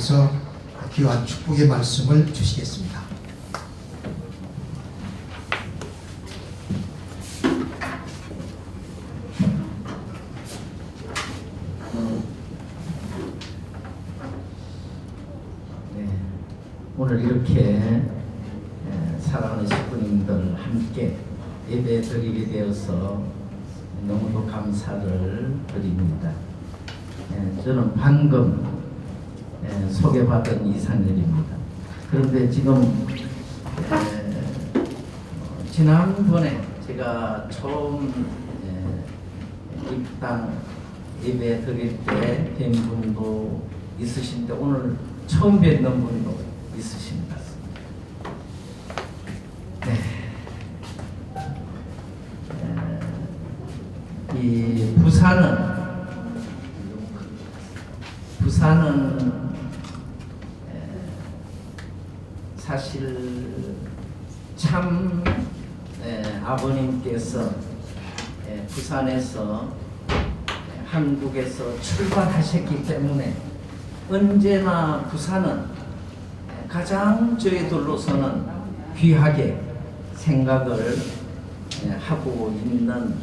목사님께서 귀한 축복의 말씀을 주시겠습니다. 오늘 이렇게 사랑하는 식구님들 함께 예배 드리게 되어서 너무도 감사를 드립니다. 저는 방금 소개받은 이상렬입니다. 그런데 지금 지난번에 제가 처음 입당 예배 드릴 때 뵌 분도 있으신데 오늘 처음 뵙는 분도 있으신 것 같습니다. 이 부산은 사실 참 아버님께서 부산에서 한국에서 출발하셨기 때문에 언제나 부산은 가장 저희들로서는 귀하게 생각을 하고 있는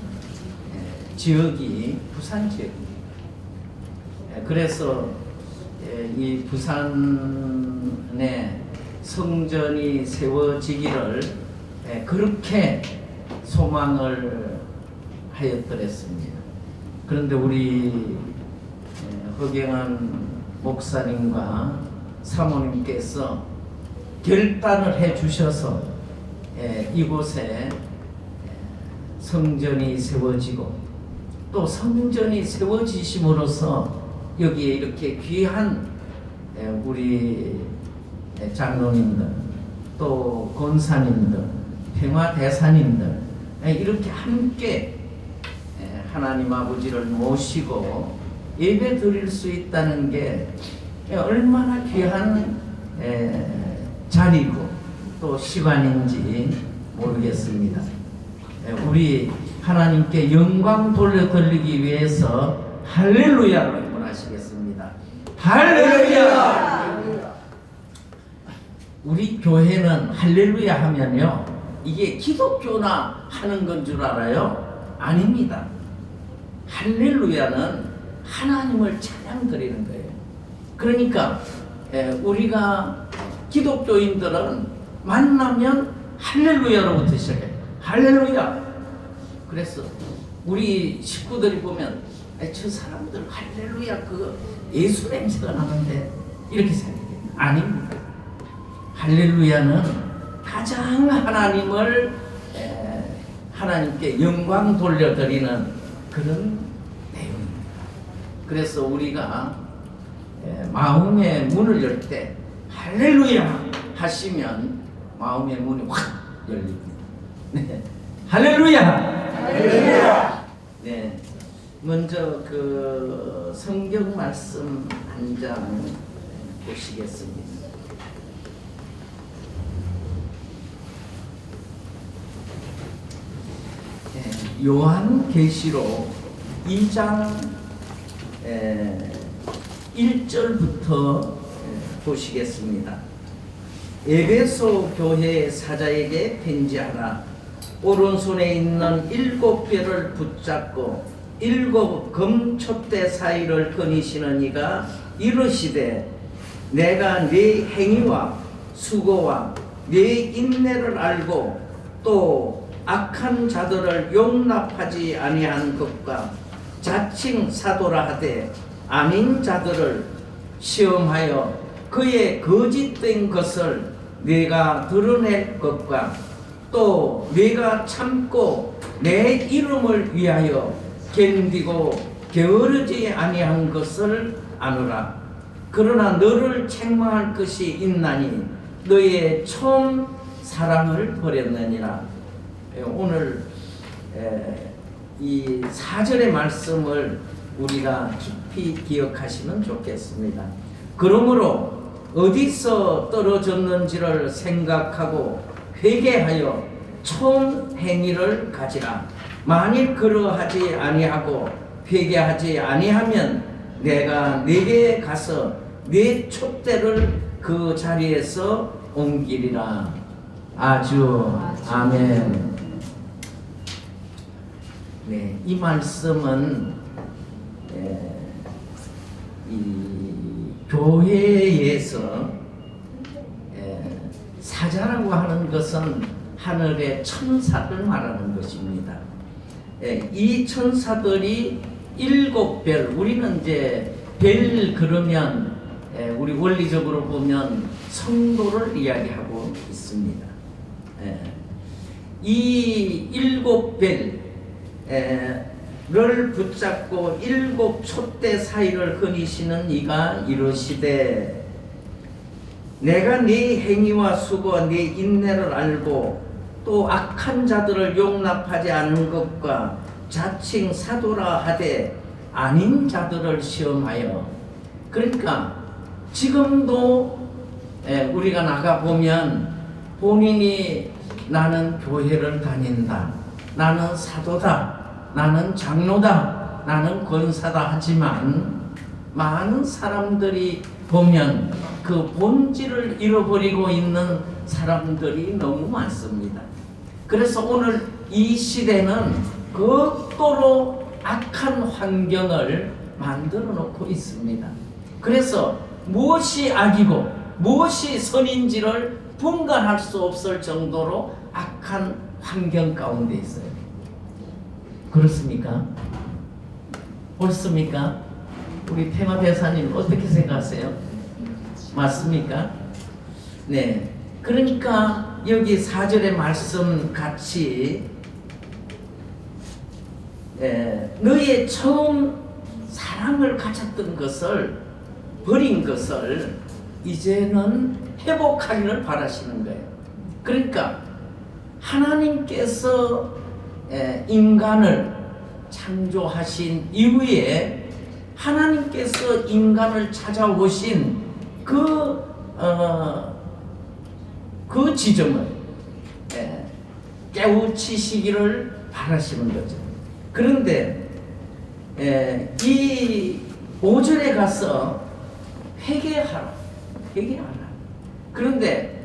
지역이 부산 지역입니다. 그래서 이 부산에 성전이 세워지기를 그렇게 소망을 하였더랬습니다. 그런데 우리 허경환 목사님과 사모님께서 결단을 해 주셔서 이곳에 성전이 세워지고 또 성전이 세워지심으로써 여기에 이렇게 귀한 우리 장로님들 또 권사님들 평화대사님들 이렇게 함께 하나님 아버지를 모시고 예배 드릴 수 있다는 게 얼마나 귀한 자리고 또 시간인지 모르겠습니다. 우리 하나님께 영광 돌려드리기 위해서 할렐루야로 응원하시겠습니다. 할렐루야! 우리 교회는 할렐루야 하면요, 이게 기독교나 하는 건 줄 알아요? 아닙니다. 할렐루야는 하나님을 찬양 드리는 거예요. 그러니까 우리가 기독교인들은 만나면 할렐루야로부터 시작해요. 할렐루야. 그래서 우리 식구들이 보면 저 사람들 할렐루야 그 예수 냄새가 나는데 이렇게 생각해요. 아닙니다. 할렐루야는 가장 하나님께 영광 돌려드리는 그런 내용입니다. 그래서 우리가 마음의 문을 열 때 할렐루야 하시면 마음의 문이 확 열립니다. 네. 할렐루야! 할렐루야! 네. 먼저 그 성경 말씀 한 장 보시겠습니다. 요한계시록 2장 1절부터 보시겠습니다. 에베소 교회 사자에게 편지하라. 오른손에 있는 7별을 붙잡고 7 금촛대 사이를 거니시는 이가 이르시되 내가 네 행위와 수고와 네 인내를 알고 또 악한 자들을 용납하지 아니한 것과 자칭 사도라 하되 아닌 자들을 시험하여 그의 거짓된 것을 네가 드러낼 것과 또 네가 참고 내 이름을 위하여 견디고 게으르지 아니한 것을 아노라. 그러나 너를 책망할 것이 있나니 너의 처음 사랑을 버렸느니라. 오늘 이 4절의 말씀을 우리가 깊이 기억하시면 좋겠습니다. 그러므로 어디서 떨어졌는지를 생각하고 회개하여 처음 행위를 가지라. 만일 그러하지 아니하고 회개하지 아니하면 내가 네게 가서 내 촛대를 그 자리에서 옮기리라. 아주 아멘. 네, 이 말씀은 이 교회에서 사자라고 하는 것은 하늘의 천사를 말하는 것입니다. 이 천사들이 7별, 우리는 이제 별 그러면 우리 원리적으로 보면 성도를 이야기하고 있습니다. 이 7별을 붙잡고 7 촛대 사이를 거니시는 이가 이르시되 내가 네 행위와 수고와 네 인내를 알고 또 악한 자들을 용납하지 않은 것과 자칭 사도라 하되 아닌 자들을 시험하여. 그러니까 지금도 우리가 나가보면 본인이 나는 교회를 다닌다, 나는 사도다, 나는 장로다, 나는 권사다 하지만 많은 사람들이 보면 그 본질을 잃어버리고 있는 사람들이 너무 많습니다. 그래서 오늘 이 시대는 극도로 악한 환경을 만들어 놓고 있습니다. 그래서 무엇이 악이고 무엇이 선인지를 분간할 수 없을 정도로 악한 환경 가운데 있어요. 그렇습니까? 옳습니까? 우리 평화대사님 어떻게 생각하세요? 맞습니까? 네. 그러니까 여기 4절의 말씀 같이 너의 처음 사랑을 가졌던 것을 버린 것을 이제는 회복하기를 바라시는 거예요. 그러니까 하나님께서 인간을 창조하신 이후에 하나님께서 인간을 찾아오신 그 지점을 깨우치시기를 바라시는 거죠. 그런데 이 5절에 가서 회개하라. 그런데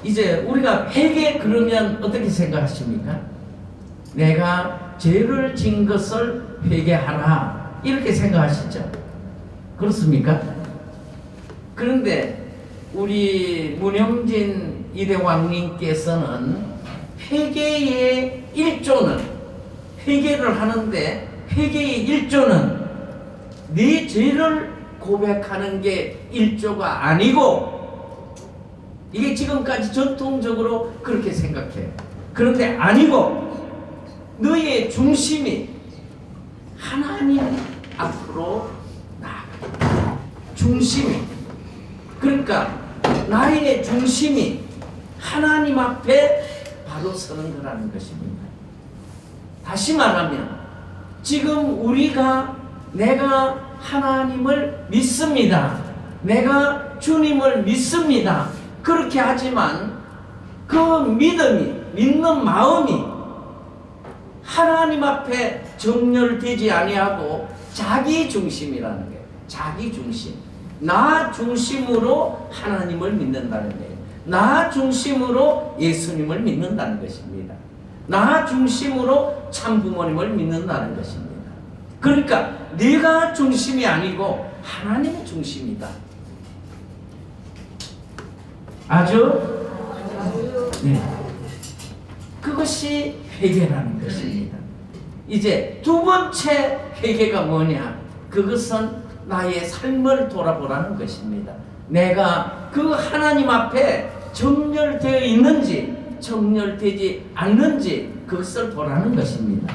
이제 우리가 회개 그러면 어떻게 생각하십니까? 내가 죄를 진 것을 회개하라 이렇게 생각하시죠? 그렇습니까? 그런데 우리 문영진 이대왕님께서는 회개의 1조는 회개를 하는데 회개의 1조는 네 죄를 고백하는 게 1조가 아니고 이게 지금까지 전통적으로 그렇게 생각해요. 그런데 아니고 너의 중심이 하나님 앞으로 나아가. 중심이 그러니까 나의 중심이 하나님 앞에 바로 서는 거라는 것입니다. 다시 말하면 지금 내가 하나님을 믿습니다. 내가 주님을 믿습니다. 그렇게 하지만 그 믿는 마음이 하나님 앞에 정렬되지 아니하고 자기 중심이라는 거예요. 자기 중심. 나 중심으로 하나님을 믿는다는 거예요. 나 중심으로 예수님을 믿는다는 것입니다. 나 중심으로 참부모님을 믿는다는 것입니다. 그러니까 내가 중심이 아니고 하나님의 중심이다. 아주? 네. 그것이 회개라는 것입니다. 이제 두 번째 회개가 뭐냐? 그것은 나의 삶을 돌아보라는 것입니다. 내가 그 하나님 앞에 정렬되어 있는지 정렬되지 않는지 그것을 보라는 것입니다.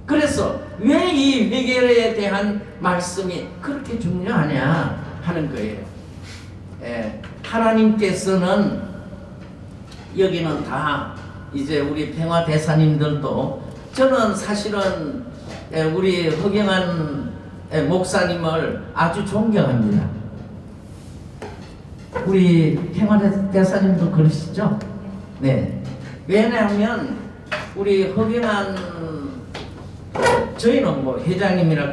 그래서 왜 이 회개에 대한 말씀이 그렇게 중요하냐 하는 거예요. 하나님께서는 여기는 다 이제 우리 평화대사님들도 저는 사실은 우리 허경환 목사님을 아주 존경합니다. 우리 평화대사님도 그러시죠? 네. 왜냐하면 우리 허경환 저희는 뭐 회장님이라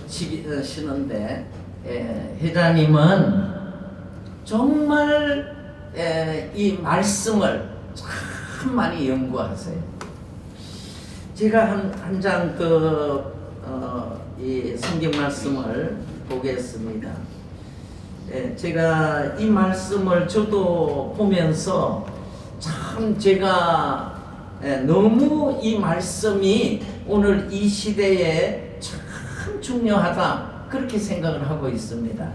그러시는데 회장님은 정말 이 말씀을 참 많이 연구하세요. 제가 한 장 이 성경 말씀을 보겠습니다. 제가 이 말씀을 저도 보면서 참 제가 너무 이 말씀이 오늘 이 시대에 참 중요하다 그렇게 생각을 하고 있습니다.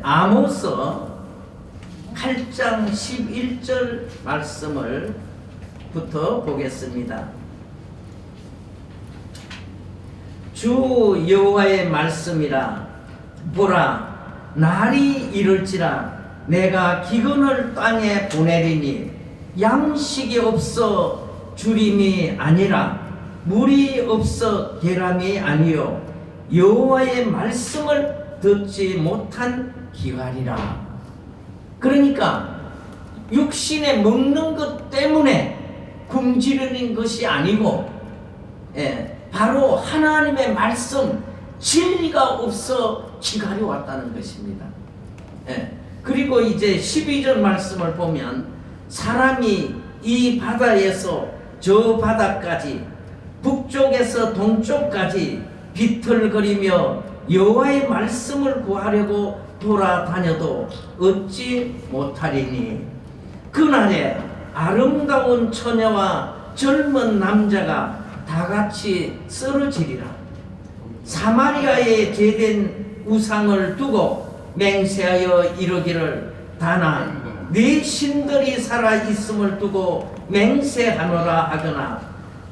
아모스 8장 11절 말씀을 부터 보겠습니다. 주 여호와의 말씀이라. 보라, 날이 이를지라 내가 기근을 땅에 보내리니 양식이 없어 주림이 아니라 물이 없어 계람이 아니요 여호와의 말씀을 듣지 못한 기갈이라. 그러니까 육신에 먹는 것 때문에 굶주리는 것이 아니고 바로 하나님의 말씀 진리가 없어 기갈이 왔다는 것입니다. 그리고 이제 12절 말씀을 보면 사람이 이 바다에서 저 바다까지 북쪽에서 동쪽까지 비틀거리며 여호와의 말씀을 구하려고 돌아다녀도 얻지 못하리니 그날에 아름다운 처녀와 젊은 남자가 다같이 쓰러지리라. 사마리아에 제된 우상을 두고 맹세하여 이르기를 다나 네 신들이 살아있음을 두고 맹세하노라 하거나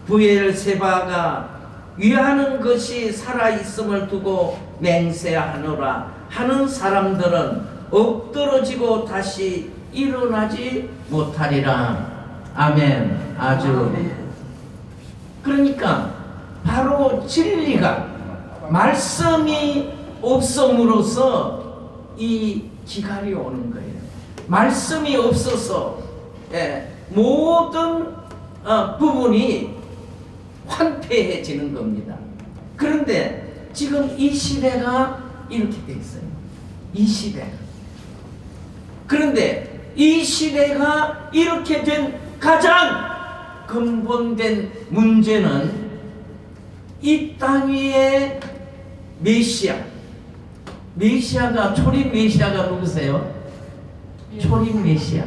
부엘세바가 위하는 것이 살아있음을 두고 맹세하노라 하는 사람들은 엎드러지고 다시 일어나지 못하리라. 아멘. 아주. 그러니까 바로 진리가 말씀이 없음으로써 이 기갈이 오는 거예요. 말씀이 없어서 모든 부분이 황폐해지는 겁니다. 그런데 지금 이 시대가 이렇게 돼 있어요. 이 시대가. 그런데 이 시대가 이렇게 된 가장 근본된 문제는 이 땅 위에 메시아가 초림 메시아가 누구세요? 초림 메시아.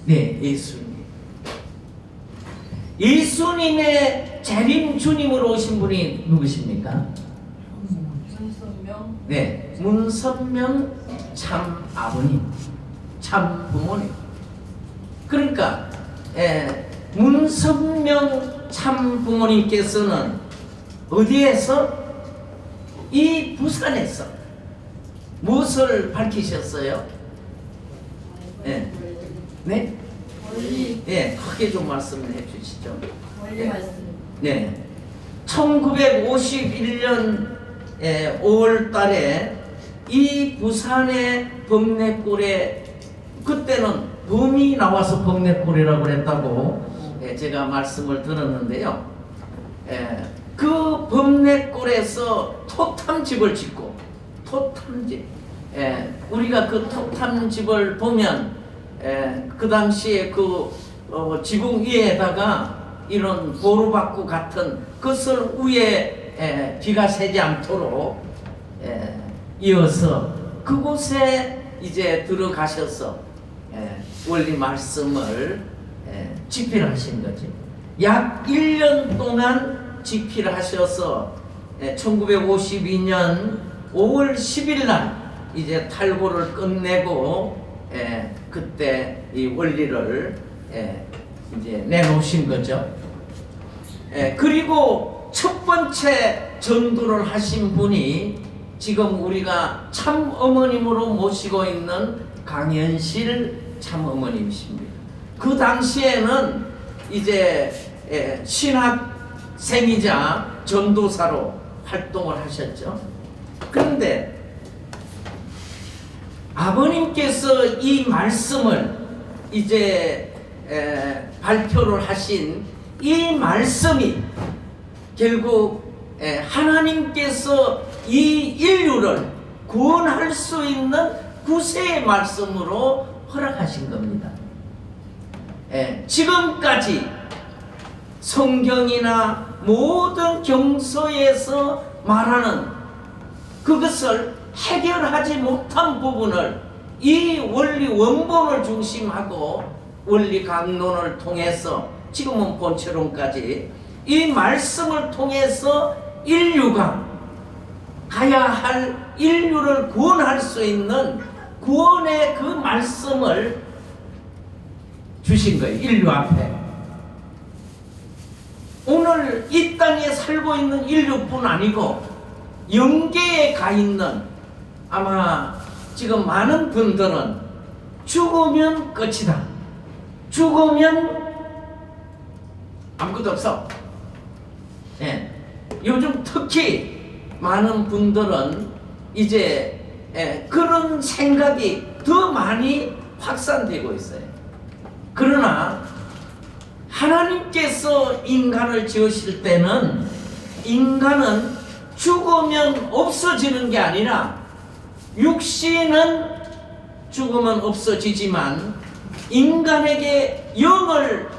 네, 예수님. 예수님의 재림 주님으로 오신 분이 누구십니까? 문선명. 네, 문선명 참 아버님, 참 부모님. 그러니까 문선명 참 부모님께서는 어디에서? 이 부산에서 무엇을 밝히셨어요? 네. 네? 네, 크게 좀 말씀을 해주시죠. 네. 1951년 5월 달에 이 부산의 범내골에, 그때는 범이 나와서 범내골이라고 그랬다고 제가 말씀을 들었는데요. 그 범내골에서 토탐집을 짓고, 토탐집, 우리가 그 토탐집을 보면 그 당시에 그 지붕 위에다가 이런 보루박구 같은 것을 위에 비가 새지 않도록 이어서 그곳에 이제 들어가셔서 원리 말씀을 집필하신 거죠. 약 1년 동안 집필하셔서 1952년 5월 10일 날 이제 탈고를 끝내고 그때 이 원리를 이제 내놓으신 거죠. 그리고 첫 번째 전도를 하신 분이 지금 우리가 참 어머님으로 모시고 있는 강현실 참 어머님이십니다. 그 당시에는 이제 신학생이자 전도사로 활동을 하셨죠. 그런데 아버님께서 이 말씀을 이제 발표를 하신 이 말씀이 결국 하나님께서 이 인류를 구원할 수 있는 구세의 말씀으로 허락하신 겁니다. 지금까지 성경이나 모든 경서에서 말하는 그것을 해결하지 못한 부분을 이 원리 원본을 중심하고 원리 강론을 통해서 지금은 본체론까지 이 말씀을 통해서 인류가 가야 할 인류를 구원할 수 있는 구원의 그 말씀을 주신 거예요. 인류 앞에. 오늘 이 땅에 살고 있는 인류뿐 아니고 영계에 가 있는 아마 지금 많은 분들은 죽으면 끝이다. 죽으면 아무것도 없어. 요즘 특히 많은 분들은 이제 그런 생각이 더 많이 확산되고 있어요. 그러나 하나님께서 인간을 지으실 때는 인간은 죽으면 없어지는 게 아니라 육신은 죽으면 없어지지만 인간에게 영을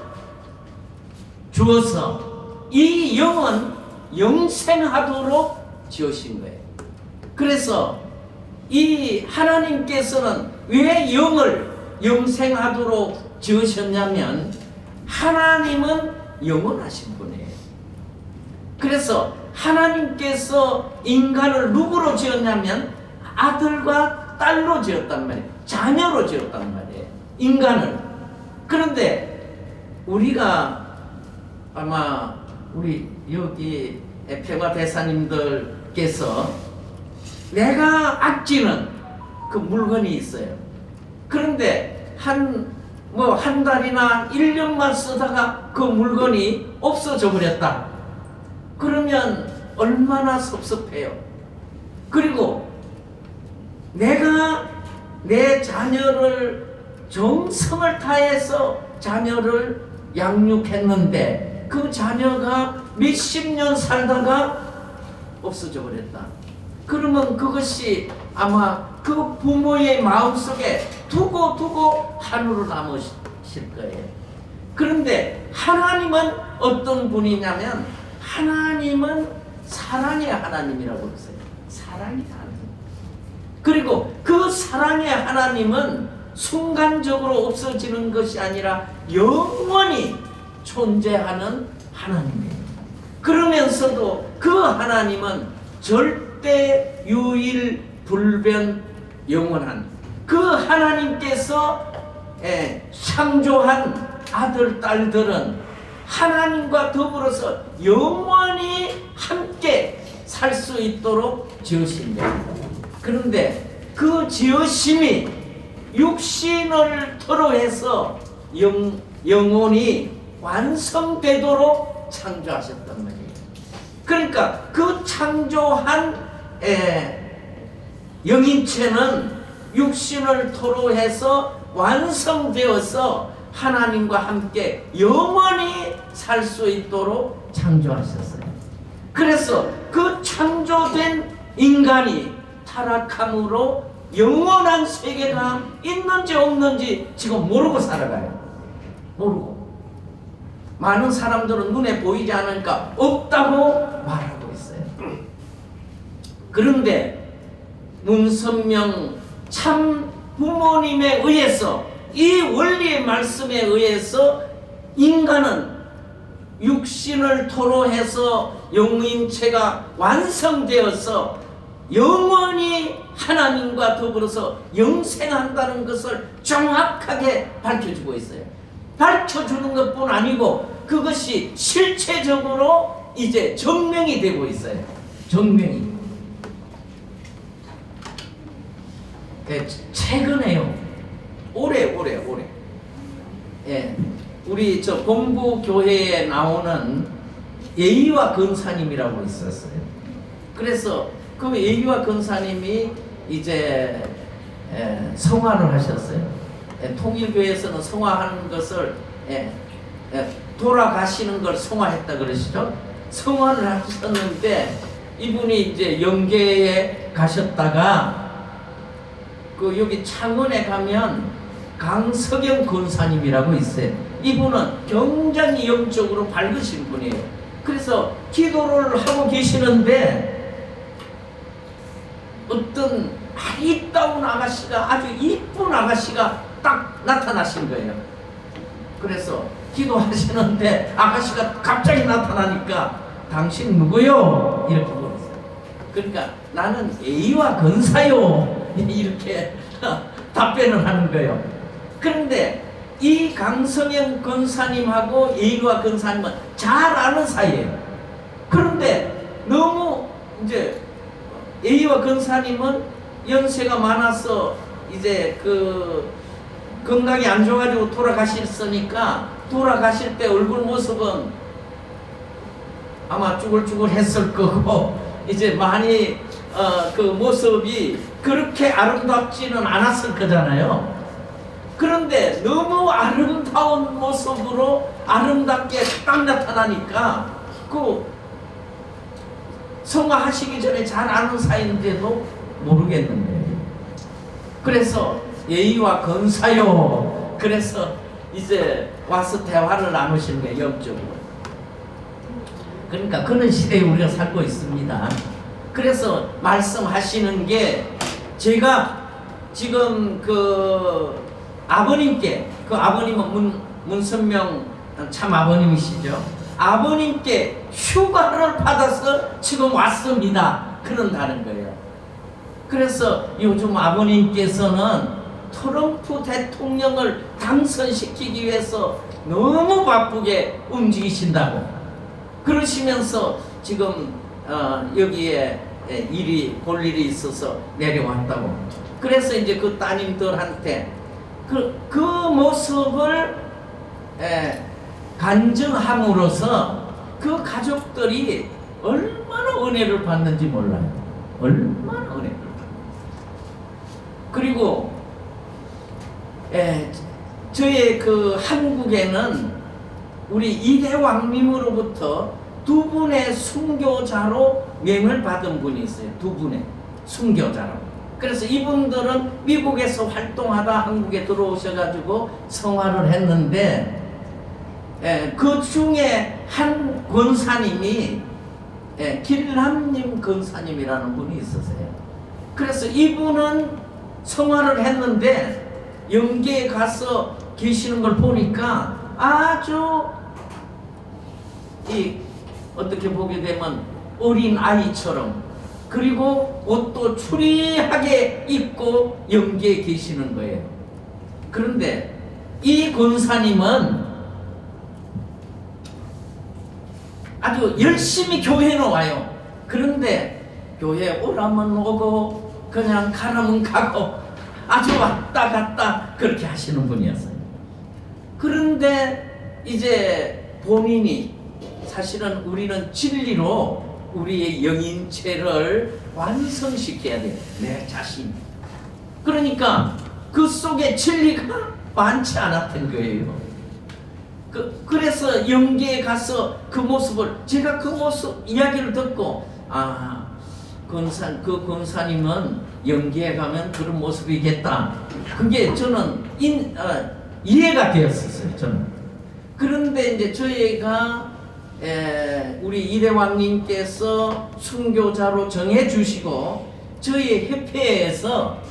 주어서 이 영은 영생하도록 지으신 거예요. 그래서 이 하나님께서는 왜 영을 영생하도록 지으셨냐면 하나님은 영원하신 분이에요. 그래서 하나님께서 인간을 누구로 지었냐면 아들과 딸로 지었단 말이에요. 자녀로 지었단 말이에요. 인간을. 그런데 우리가 아마 우리 여기 평화 대사님들께서 내가 아끼는 그 물건이 있어요. 그런데 한 달이나 1년만 쓰다가 그 물건이 없어져 버렸다. 그러면 얼마나 섭섭해요. 그리고 내가 내 자녀를 정성을 다해서 자녀를 양육했는데 그 자녀가 몇십 년 살다가 없어져 버렸다. 그러면 그것이 아마 그 부모의 마음속에 두고 한으로 남으실 거예요. 그런데 하나님은 어떤 분이냐면 하나님은 사랑의 하나님이라고 그러세요. 사랑의 하나님. 그리고 그 사랑의 하나님은 순간적으로 없어지는 것이 아니라 영원히 존재하는 하나님이에요. 그러면서도 그 하나님은 절대 유일 불변 영원한 그 하나님께서 창조한 아들 딸들은 하나님과 더불어서 영원히 함께 살 수 있도록 지으신 거예요. 그런데 그 지으심이 육신을 토로해서 영혼이 완성되도록 창조하셨단 말이에요. 그러니까 그 창조한 영인체는 육신을 토로해서 완성되어서 하나님과 함께 영원히 살 수 있도록 창조하셨어요. 그래서 그 창조된 인간이 타락함으로 영원한 세계가 있는지 없는지 지금 모르고 살아가요. 모르고. 많은 사람들은 눈에 보이지 않으니까 없다고 말하고 있어요. 그런데 문선명 참 부모님에 의해서 이 원리의 말씀에 의해서 인간은 육신을 토로해서 영인체가 완성되어서 영원히 하나님과 더불어서 영생한다는 것을 정확하게 밝혀주고 있어요. 밝혀주는 것뿐 아니고 그것이 실체적으로 이제 증명이 되고 있어요. 증명이. 최근에요. 올해. 우리 저 본부 교회에 나오는 예의와 근사님이라고 있었어요. 그래서 그 예의와 근사님이 이제 성화를 하셨어요. 통일교회에서는 성화하는 것을 돌아가시는 걸 성화했다 그러시죠. 성화를 하셨는데 이분이 이제 영계에 가셨다가 그 여기 창원에 가면 강석영 권사님이라고 있어요. 이분은 굉장히 영적으로 밝으신 분이에요. 그래서 기도를 하고 계시는데 어떤 아리따운 아가씨가, 아주 이쁜 아가씨가 딱 나타나신 거예요. 그래서 기도하시는데 아가씨가 갑자기 나타나니까 당신 누구요? 이렇게 물었어요. 그러니까 나는 A와 근사요. 이렇게 답변을 하는 거예요. 그런데 이 강성영 권사님하고 A와 근사님은 잘 아는 사이예요. 그런데 너무 이제 A와 근사님은 연세가 많아서 이제 그 건강이 안 좋아가지고 돌아가셨으니까 돌아가실 때 얼굴 모습은 아마 쭈글쭈글 했을 거고 이제 많이 그 모습이 그렇게 아름답지는 않았을 거잖아요. 그런데 너무 아름다운 모습으로 아름답게 딱 나타나니까 그 성화하시기 전에 잘 아는 사이인데도 모르겠는 거예요. 그래서 예의와 근사요. 그래서 이제 와서 대화를 나누시는 거예요, 영적으로. 그러니까 그런 시대에 우리가 살고 있습니다. 그래서 말씀하시는 게 제가 지금 그 아버님께, 그 아버님은 문선명 참 아버님이시죠. 아버님께 휴가를 받아서 지금 왔습니다. 그런다는 거예요. 그래서 요즘 아버님께서는 트럼프 대통령을 당선시키기 위해서 너무 바쁘게 움직이신다고 그러시면서 지금 여기에 볼 일이 있어서 내려왔다고. 그래서 이제 그 따님들한테 그 모습을 간증함으로써 그 가족들이 얼마나 은혜를 받는지 몰라요. 얼마나 은혜를 받는지. 그리고 저의 그 한국에는 우리 이대 왕님으로부터 두 분의 순교자로 명을 받은 분이 있어요. 두 분의 순교자로. 그래서 이분들은 미국에서 활동하다 한국에 들어오셔가지고 성화를 했는데 그 중에 한 권사님이 길남님 권사님이라는 분이 있으세요. 그래서 이분은 성화를 했는데 영계에 가서 계시는 걸 보니까 아주 어떻게 보게 되면 어린 아이처럼, 그리고 옷도 추리하게 입고 영계에 계시는 거예요. 그런데 이 권사님은 아주 열심히 교회는 와요. 그런데 교회 오라면 오고 그냥 가라면 가고 아주 왔다 갔다 그렇게 하시는 분이었어요. 그런데 이제 본인이 사실은 우리는 진리로 우리의 영인체를 완성시켜야 돼요. 내 자신. 그러니까 그 속에 진리가 많지 않았던 거예요. 그래서 영계에 가서 그 모습을, 제가 그 모습 이야기를 듣고 그 권사님은 영계에 가면 그런 모습이겠다. 그게 저는 이해가 되었었어요. 저는. 그런데 이제 저희가 우리 이대왕님께서 순교자로 정해주시고 저희 협회에서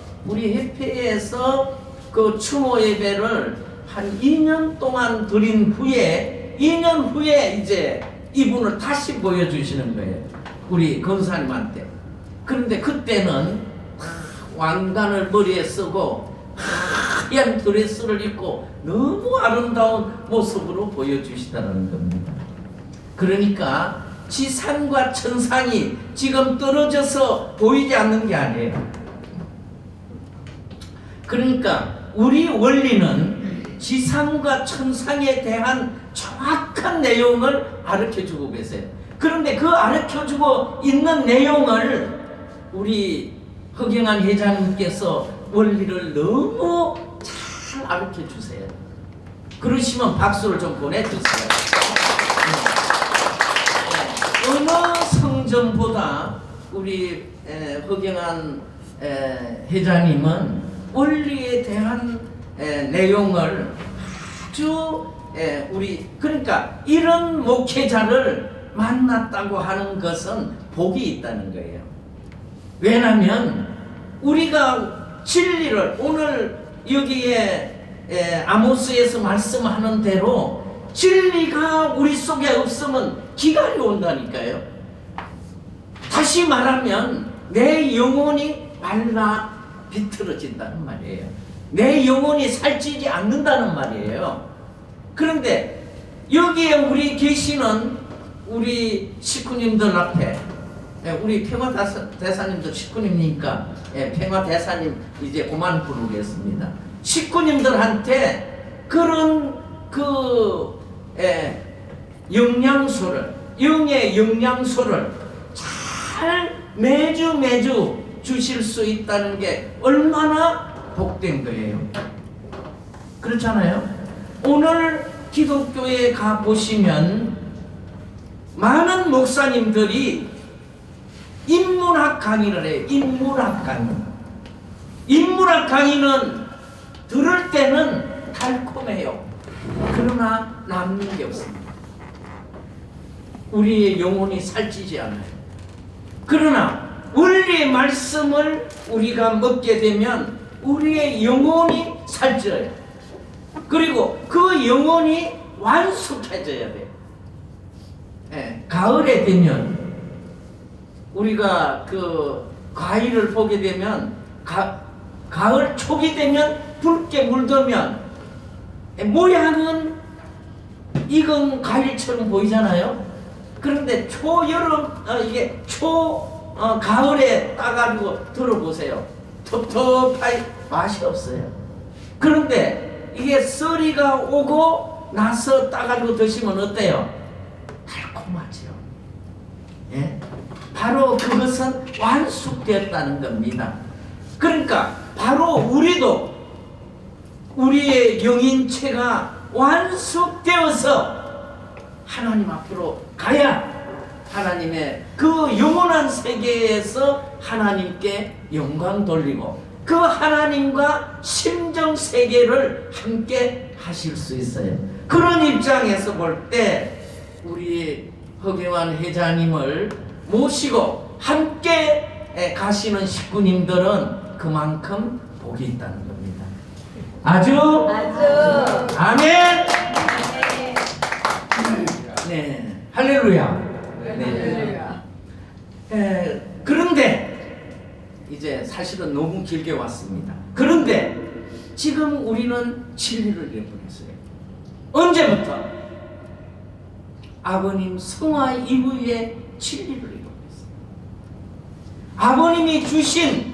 그 추모 예배를 한 2년 동안 드린 후에 2년 후에 이제 이분을 다시 보여주시는 거예요. 우리 권사님한테. 그런데 그때는 왕관을 머리에 쓰고 하얀 드레스를 입고 너무 아름다운 모습으로 보여주시다는 겁니다. 그러니까 지상과 천상이 지금 떨어져서 보이지 않는 게 아니에요. 그러니까 우리 원리는 지상과 천상에 대한 정확한 내용을 가르쳐주고 계세요. 그런데 그 가르쳐주고 있는 내용을 우리 허경환 회장님께서 원리를 너무 잘 가르쳐주세요. 그러시면 박수를 좀 보내주세요. 어느 성전보다 우리 허경환 회장님은 원리에 대한 내용을 아주 우리 그러니까 이런 목회자를 만났다고 하는 것은 복이 있다는 거예요. 왜냐하면 우리가 진리를 오늘 여기에 아모스에서 말씀하는 대로 진리가 우리 속에 없으면 기갈이 온다니까요. 다시 말하면 내 영혼이 말라 비틀어진다는 말이에요. 내 영혼이 살찌지 않는다는 말이에요. 그런데 여기에 우리 계시는 우리 식구님들 앞에 우리 평화대사님도 식구님이니까 평화대사님 이제 그만 부르겠습니다. 식구님들한테 그런 영양소를 영의 영양소를 잘 매주 주실 수 있다는 게 얼마나 복된 거예요. 그렇잖아요. 오늘 기독교에 가 보시면 많은 목사님들이 인문학 강의를 해요. 인문학 강의는 들을 때는 달콤해요. 그러나 남는 게 없습니다. 우리의 영혼이 살찌지 않아요. 그러나 원리의 말씀을 우리가 먹게 되면 우리의 영혼이 살쪄요. 그리고 그 영혼이 완숙해져야 돼요. 가을에 되면 우리가 그 과일을 보게 되면 가을 초기 되면 붉게 물들면 모양은 익은 과일처럼 보이잖아요. 그런데 가을에 따가지고 들어보세요. 텁텁하게 맛이 없어요. 그런데 이게 서리가 오고 나서 따가지고 드시면 어때요? 달콤하죠. 예? 바로 그것은 완숙되었다는 겁니다. 그러니까 바로 우리도 우리의 영인체가 완숙되어서 하나님 앞으로 가야 하나님의 그 영원한 세계에서 하나님께 영광 돌리고 그 하나님과 심정 세계를 함께 하실 수 있어요. 그런 입장에서 볼 때 우리 허경환 회장님을 모시고 함께 가시는 식구님들은 그만큼 복이 있다는 겁니다. 아주 아멘. 네, 할렐루야. 네. 그런데 이제 사실은 너무 길게 왔습니다. 그런데 지금 우리는 진리를 잃어버렸어요. 언제부터? 아버님 성화 이후에 진리를 잃어버렸어요. 아버님이 주신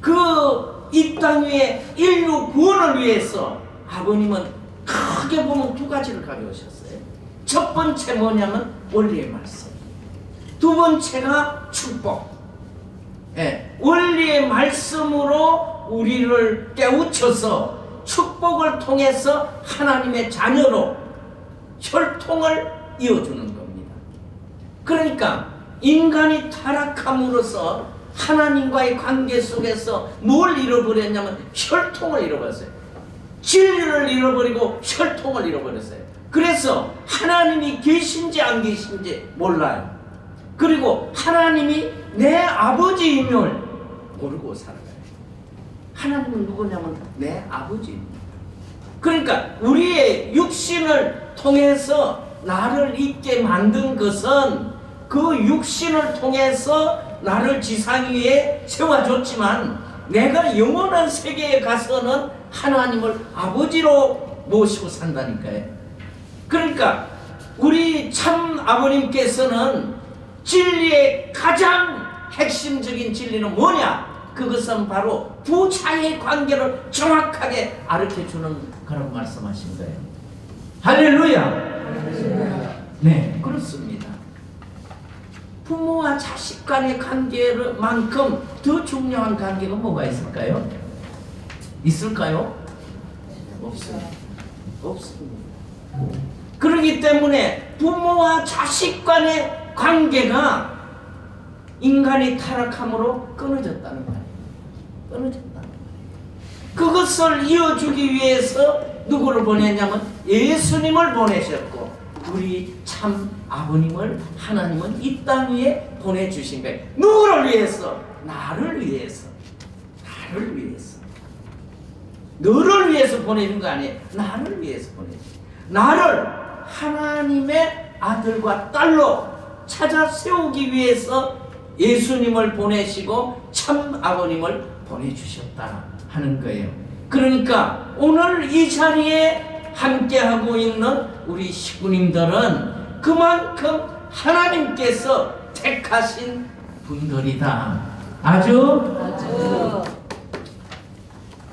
그 이 땅 위에 인류 구원을 위해서 아버님은 크게 보면 두 가지를 가져오셨어요. 첫 번째 뭐냐면 원리의 말씀, 두 번째가 축복. 원리의 말씀으로 우리를 깨우쳐서 축복을 통해서 하나님의 자녀로 혈통을 이어주는 겁니다. 그러니까 인간이 타락함으로써 하나님과의 관계 속에서 뭘 잃어버렸냐면 혈통을 잃어버렸어요. 진리를 잃어버리고 혈통을 잃어버렸어요. 그래서 하나님이 계신지 안 계신지 몰라요. 그리고 하나님이 내 아버지임을 모르고 살아가요. 하나님은 누구냐면 내 아버지입니다. 그러니까 우리의 육신을 통해서 나를 있게 만든 것은 그 육신을 통해서 나를 지상 위에 세워줬지만 내가 영원한 세계에 가서는 하나님을 아버지로 모시고 산다니까요. 그러니까 우리 참 아버님께서는 진리의 가장 핵심적인 진리는 뭐냐? 그것은 바로 부자의 관계를 정확하게 가르쳐주는 그런 말씀하신 거예요. 할렐루야. 네, 그렇습니다. 부모와 자식 간의 관계만큼 더 중요한 관계가 뭐가 있을까요? 있을까요? 없습니다. 없습니다. 그렇기 때문에 부모와 자식 간의 관계가 인간이 타락함으로 끊어졌다는 말이에요. 끊어졌다는 말이에요. 그것을 이어주기 위해서 누구를 보냈냐면 예수님을 보내셨고 우리 참 아버님을 하나님은 이 땅 위에 보내주신 거예요. 누구를 위해서? 나를 위해서. 나를 위해서. 너를 위해서 보내준 거 아니에요. 나를 위해서 보내준 거예요. 나를 하나님의 아들과 딸로 찾아 세우기 위해서 예수님을 보내시고 참 아버님을 보내주셨다 하는 거예요. 그러니까 오늘 이 자리에 함께하고 있는 우리 식구님들은 그만큼 하나님께서 택하신 분들이다. 아주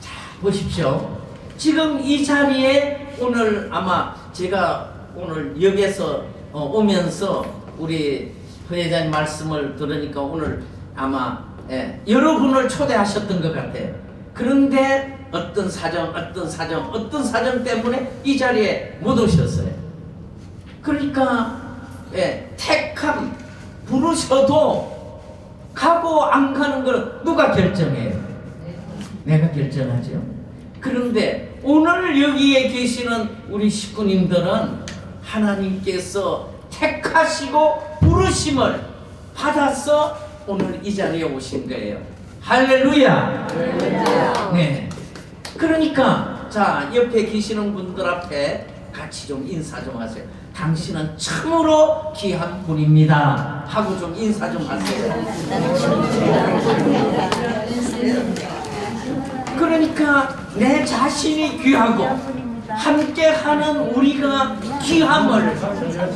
자, 보십시오. 지금 이 자리에 오늘 아마 제가 오늘 역에서 오면서 우리 회장님 말씀을 들으니까 오늘 아마 여러분을 초대하셨던 것 같아요. 그런데 어떤 사정 때문에 이 자리에 못 오셨어요. 그러니까 택함 부르셔도 가고 안 가는 걸 누가 결정해요? 내가 결정하죠. 그런데 오늘 여기에 계시는 우리 식구님들은 하나님께서 택하시고 부르심을 받아서 오늘 이 자리에 오신 거예요. 할렐루야. 네. 그러니까 자 옆에 계시는 분들 앞에 같이 좀 인사 좀 하세요. 당신은 참으로 귀한 분입니다 하고 좀 인사 좀 하세요. 그러니까 내 자신이 귀하고 함께하는 우리가 귀함을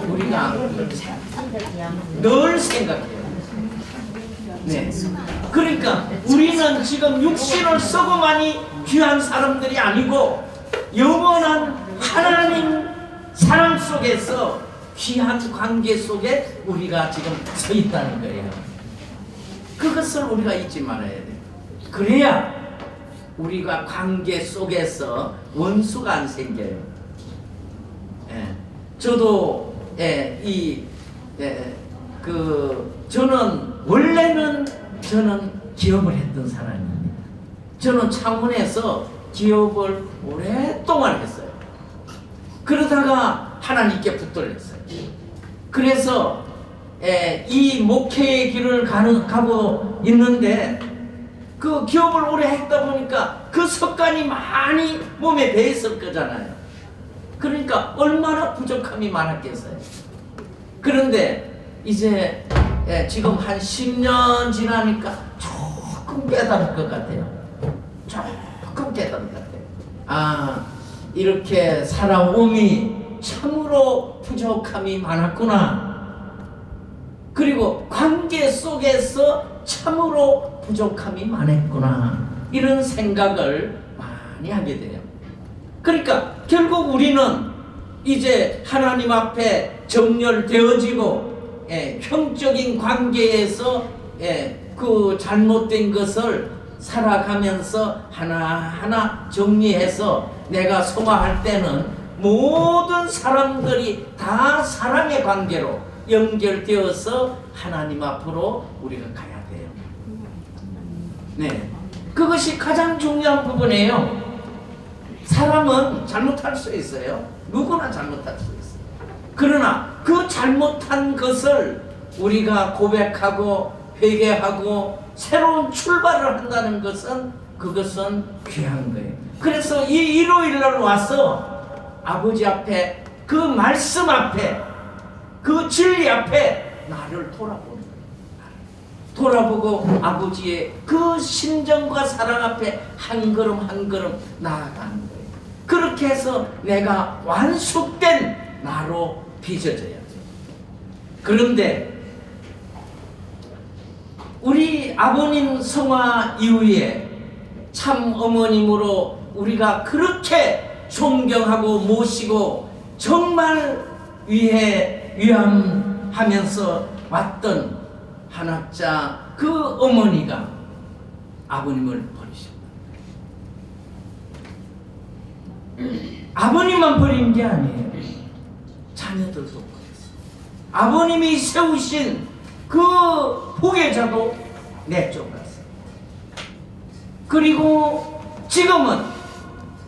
우리가 늘 생각해요. 네. 그러니까 우리는 지금 육신을 쓰고만이 귀한 사람들이 아니고 영원한 하나님 사랑 속에서 귀한 관계 속에 우리가 지금 서 있다는 거예요. 그것을 우리가 잊지 말아야 돼요. 그래야 우리가 관계 속에서 원수가 안 생겨요. 저도 저는 원래는 기업을 했던 사람입니다. 저는 창원에서 기업을 오랫동안 했어요. 그러다가 하나님께 붙들렸어요. 그래서 이 목회의 길을 가고 있는데 그 기업을 오래 했다 보니까 그 습관이 많이 몸에 배있을 거잖아요. 그러니까 얼마나 부족함이 많았겠어요. 그런데 이제 지금 한 10년 지나니까 조금 깨달을 것 같아요. 조금 깨달을 것 같아요. 아, 이렇게 살아옴이 참으로 부족함이 많았구나. 그리고 관계 속에서 참으로 부족함이 많았구나. 이런 생각을 많이 하게 돼요. 그러니까 결국 우리는 이제 하나님 앞에 정렬되어지고 형적인 관계에서 그 잘못된 것을 살아가면서 하나하나 정리해서 내가 소화할 때는 모든 사람들이 다 사랑의 관계로 연결되어서 하나님 앞으로 우리가 가야 돼요. 네, 그것이 가장 중요한 부분이에요. 사람은 잘못할 수 있어요. 누구나 잘못할 수 있어요. 그러나 그 잘못한 것을 우리가 고백하고 회개하고 새로운 출발을 한다는 것은 그것은 귀한 거예요. 그래서 이 일요일 날 와서 아버지 앞에 그 말씀 앞에 그 진리 앞에 나를 돌아보는 거예요. 돌아보고 아버지의 그 심정과 사랑 앞에 한 걸음 한 걸음 나아가는 거예요. 그렇게 해서 내가 완숙된 나로 빚어져야 돼요. 그런데 우리 아버님 성화 이후에 참 어머님으로 우리가 그렇게 존경하고 모시고 정말 위함하면서 왔던 한학자 그 어머니가 아버님을 버리셨다. 아버님만 버린 게 아니에요. 자녀들도 버렸어요. 아버님이 세우신 그 후계자도 내쫓았어요. 그리고 지금은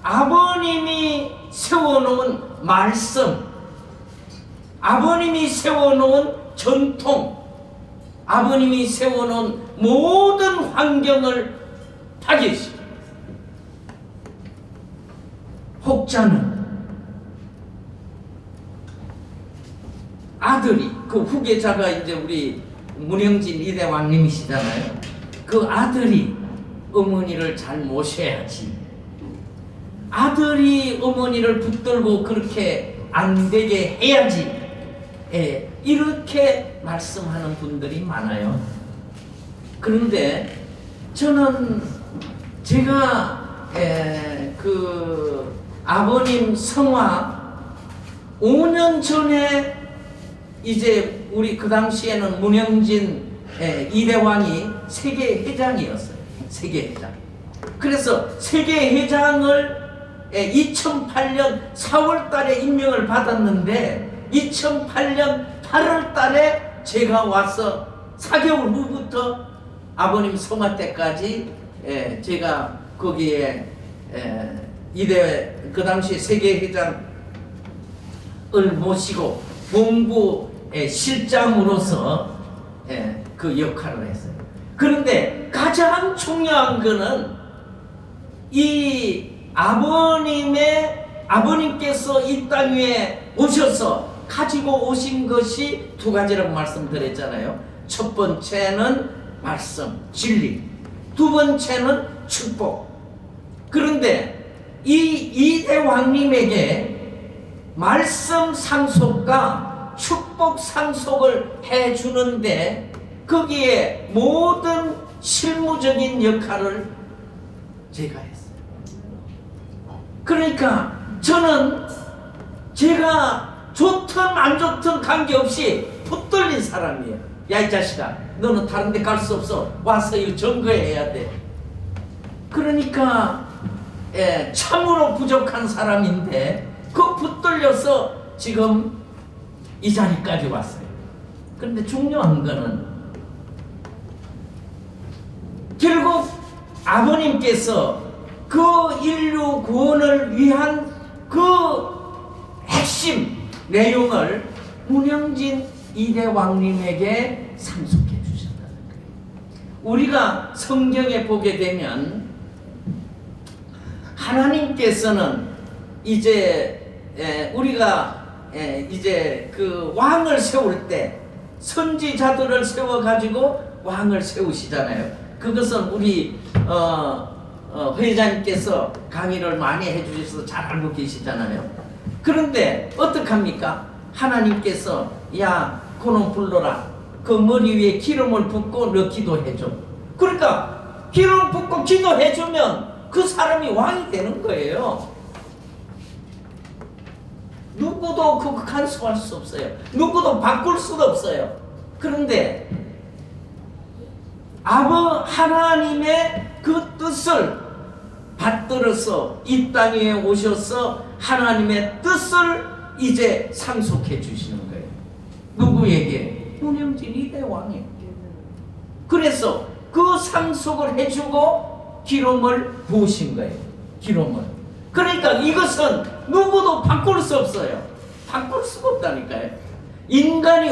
아버님이 세워놓은 말씀, 아버님이 세워놓은 전통, 아버님이 세워놓은 모든 환경을 파괴시킵니다. 혹자는 아들이, 그 후계자가 이제 우리 문영진 이대 왕님이시잖아요. 그 아들이 어머니를 잘 모셔야지, 아들이 어머니를 붙들고 그렇게 안 되게 해야지, 이렇게 말씀하는 분들이 많아요. 그런데 저는 제가 그 아버님 성화 5년 전에 이제 우리 그 당시에는 문영진 이대왕이 세계회장이었어요. 세계회장. 그래서 세계회장을 2008년 4월 달에 임명을 받았는데 2008년 8월 달에 제가 와서 4개월 후부터 아버님 성화 때까지 제가 거기에 이대 그 당시 세계회장을 모시고 본부 실장으로서 그 역할을 했어요. 그런데 가장 중요한 거는 이 아버님께서 이 땅 위에 오셔서 가지고 오신 것이 두 가지라고 말씀드렸잖아요. 첫 번째는 말씀, 진리. 두 번째는 축복. 그런데 이 이대 왕님에게 말씀 상속과 축복 상속을 해주는데 거기에 모든 실무적인 역할을 제가 했어요. 그러니까 저는 제가 좋든 안 좋든 관계없이 붙들린 사람이에요. 야, 이 자식아, 너는 다른 데 갈 수 없어. 와서 이거 점거해야 돼. 그러니까 참으로 부족한 사람인데 그 붙들려서 지금 이 자리까지 왔어요. 그런데 중요한 거는 결국 아버님께서 그 인류 구원을 위한 그 핵심 내용을 문영진 이대 왕님에게 상속해 주셨다는 거예요. 우리가 성경에 보게 되면 하나님께서는 이제 우리가 이제 그 왕을 세울 때 선지자들을 세워 가지고 왕을 세우시잖아요. 그것은 우리 회장님께서 강의를 많이 해주셔서 잘 알고 계시잖아요. 그런데 어떡합니까? 하나님께서 야, 그놈 불러라. 그 머리 위에 기름을 붓고 너 기도해줘. 그러니까 기름 붓고 기도해주면 그 사람이 왕이 되는 거예요. 누구도 그 간섭할 수 없어요. 누구도 바꿀 수도 없어요. 그런데 하나님의 그 뜻을 받들어서 이 땅에 오셔서 하나님의 뜻을 이제 상속해 주시는 거예요. 누구에게? 문영진 이대 왕에게. 그래서 그 상속을 해주고 기름을 부으신 거예요. 기름을. 그러니까 이것은 누구도 바꿀 수 없어요. 바꿀 수가 없다니까요. 인간이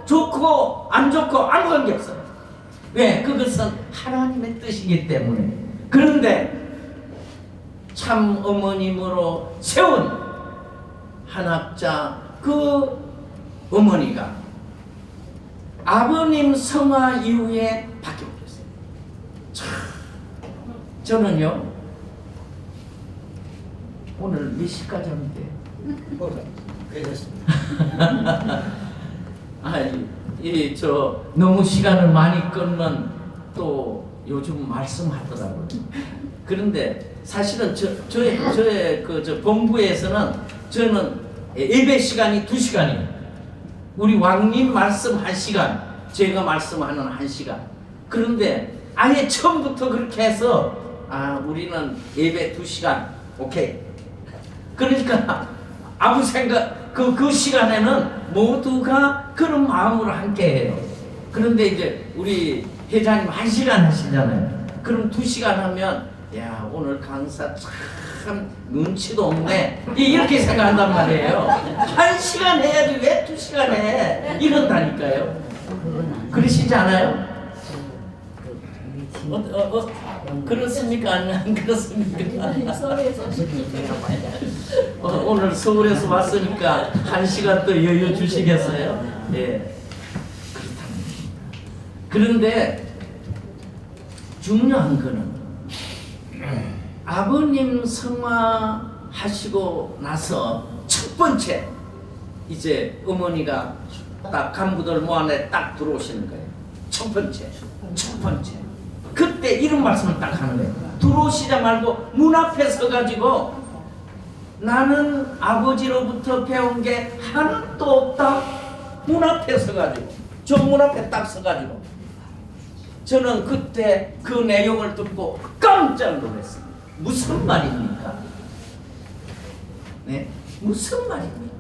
좋고 안 좋고 아무 관계 없어요. 왜? 그것은 하나님의 뜻이기 때문에. 그런데 참 어머님으로 세운 한학자 그 어머니가 아버님 성화 이후에 바뀌었어요. 저는요 오늘 몇 시까지 하면 돼요? 아니, 너무 시간을 많이 끊는 또 요즘 말씀하더라고요. 그런데 사실은 저의 본부에서는 저는 예배 시간이 2시간이에요. 우리 왕님 말씀 1시간, 제가 말씀하는 1시간. 그런데 아예 처음부터 그렇게 해서 우리는 예배 2시간, 오케이. 그러니까 아무 생각 그 시간에는 모두가 그런 마음으로 함께해요. 그런데 이제 우리 회장님 1시간 하시잖아요. 그럼 2시간 하면 야 오늘 강사 참 눈치도 없네 이렇게 생각한단 말이에요. 1시간 해야지 왜 2시간 해 이런다니까요. 그러시지 않아요? 그렇습니까? 안 그렇습니까? 서울에서 오늘 서울에서 왔으니까 1시간 또 여유 주시겠어요? 예. 그런데 중요한 거는 아버님 성화하시고 나서 첫 번째 이제 어머니가 딱 간부들 모아내 딱 들어오시는 거예요. 첫 번째. 그때 이런 말씀을 딱 하는 거예요. 들어오시자 말고 문 앞에 서가지고 나는 아버지로부터 배운 게 하나도 없다. 문 앞에 서가지고 저 문 앞에 딱 서가지고 저는 그때 그 내용을 듣고 깜짝 놀랐습니다. 무슨 말입니까? 네? 무슨 말입니까?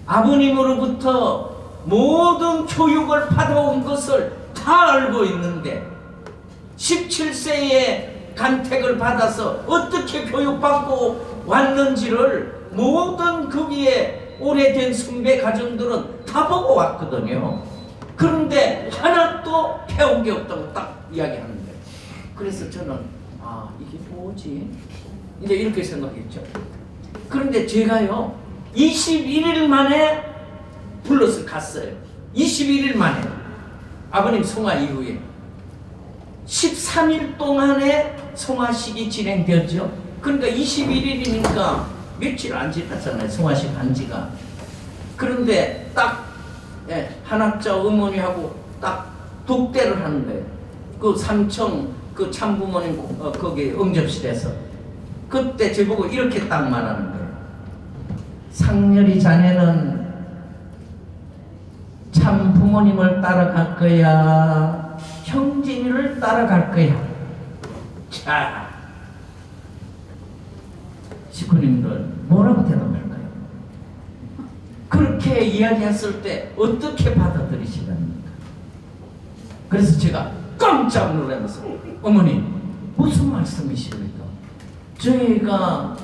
아버님으로부터 모든 교육을 받아온 것을 다 알고 있는데 17세에 간택을 받아서 어떻게 교육받고 왔는지를 모든 거기에 오래된 선배 가정들은 다 보고 왔거든요. 그런데 하나도 배운 게 없다고 딱 이야기하는 거예요. 그래서 저는 이게 뭐지? 이제 이렇게 생각했죠. 그런데 제가요 21일 만에 불러서 갔어요. 21일 만에 아버님 성화 이후에 13일 동안에 성화식이 진행되었죠. 그러니까 21일이니까 며칠 안 지났잖아요. 성화식 한 지가. 그런데 딱 한학자 어머니하고 딱 독대를 하는 거예요. 그 삼청 그 참부모님 거기 응접실에서 그때 저보고 이렇게 딱 말하는 거예요. 상렬이 자네는 참 부모님을 따라갈 거야, 형진이를 따라갈 거야. 자, 식구님들 뭐라고 대답할까요? 그렇게 이야기했을 때 어떻게 받아들이시랍니까? 그래서 제가 깜짝 놀라면서 어머니 무슨 말씀이십니까? 저희가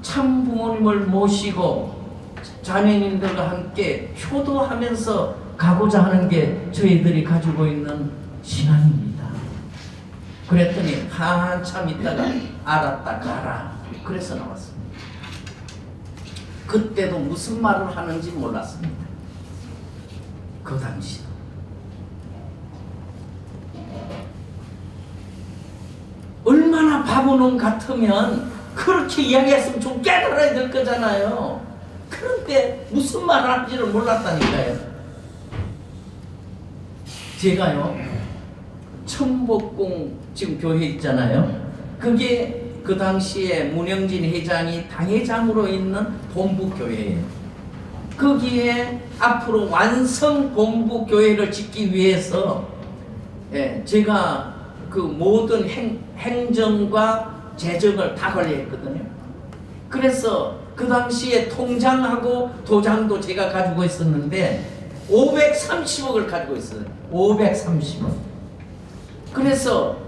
참 부모님을 모시고 자매님들과 함께 효도하면서 가고자 하는 게 저희들이 가지고 있는 신앙입니다. 그랬더니 한참 있다가 알았다 가라. 그래서 나왔습니다. 그때도 무슨 말을 하는지 몰랐습니다. 그 당시도. 얼마나 바보놈 같으면 그렇게 이야기했으면 좀 깨달아야 될 거잖아요. 그런데 무슨 말을 하는지를 몰랐다니까요. 제가요 천복궁 지금 교회 있잖아요. 그게 그 당시에 문영진 회장이 당회장으로 있는 본부교회예요. 거기에 앞으로 완성 본부교회를 짓기 위해서 제가 그 모든 행정과 재정을 다 관리했거든요. 그래서 그 당시에 통장하고 도장도 제가 가지고 있었는데 530억을 가지고 있어요. 530억. 그래서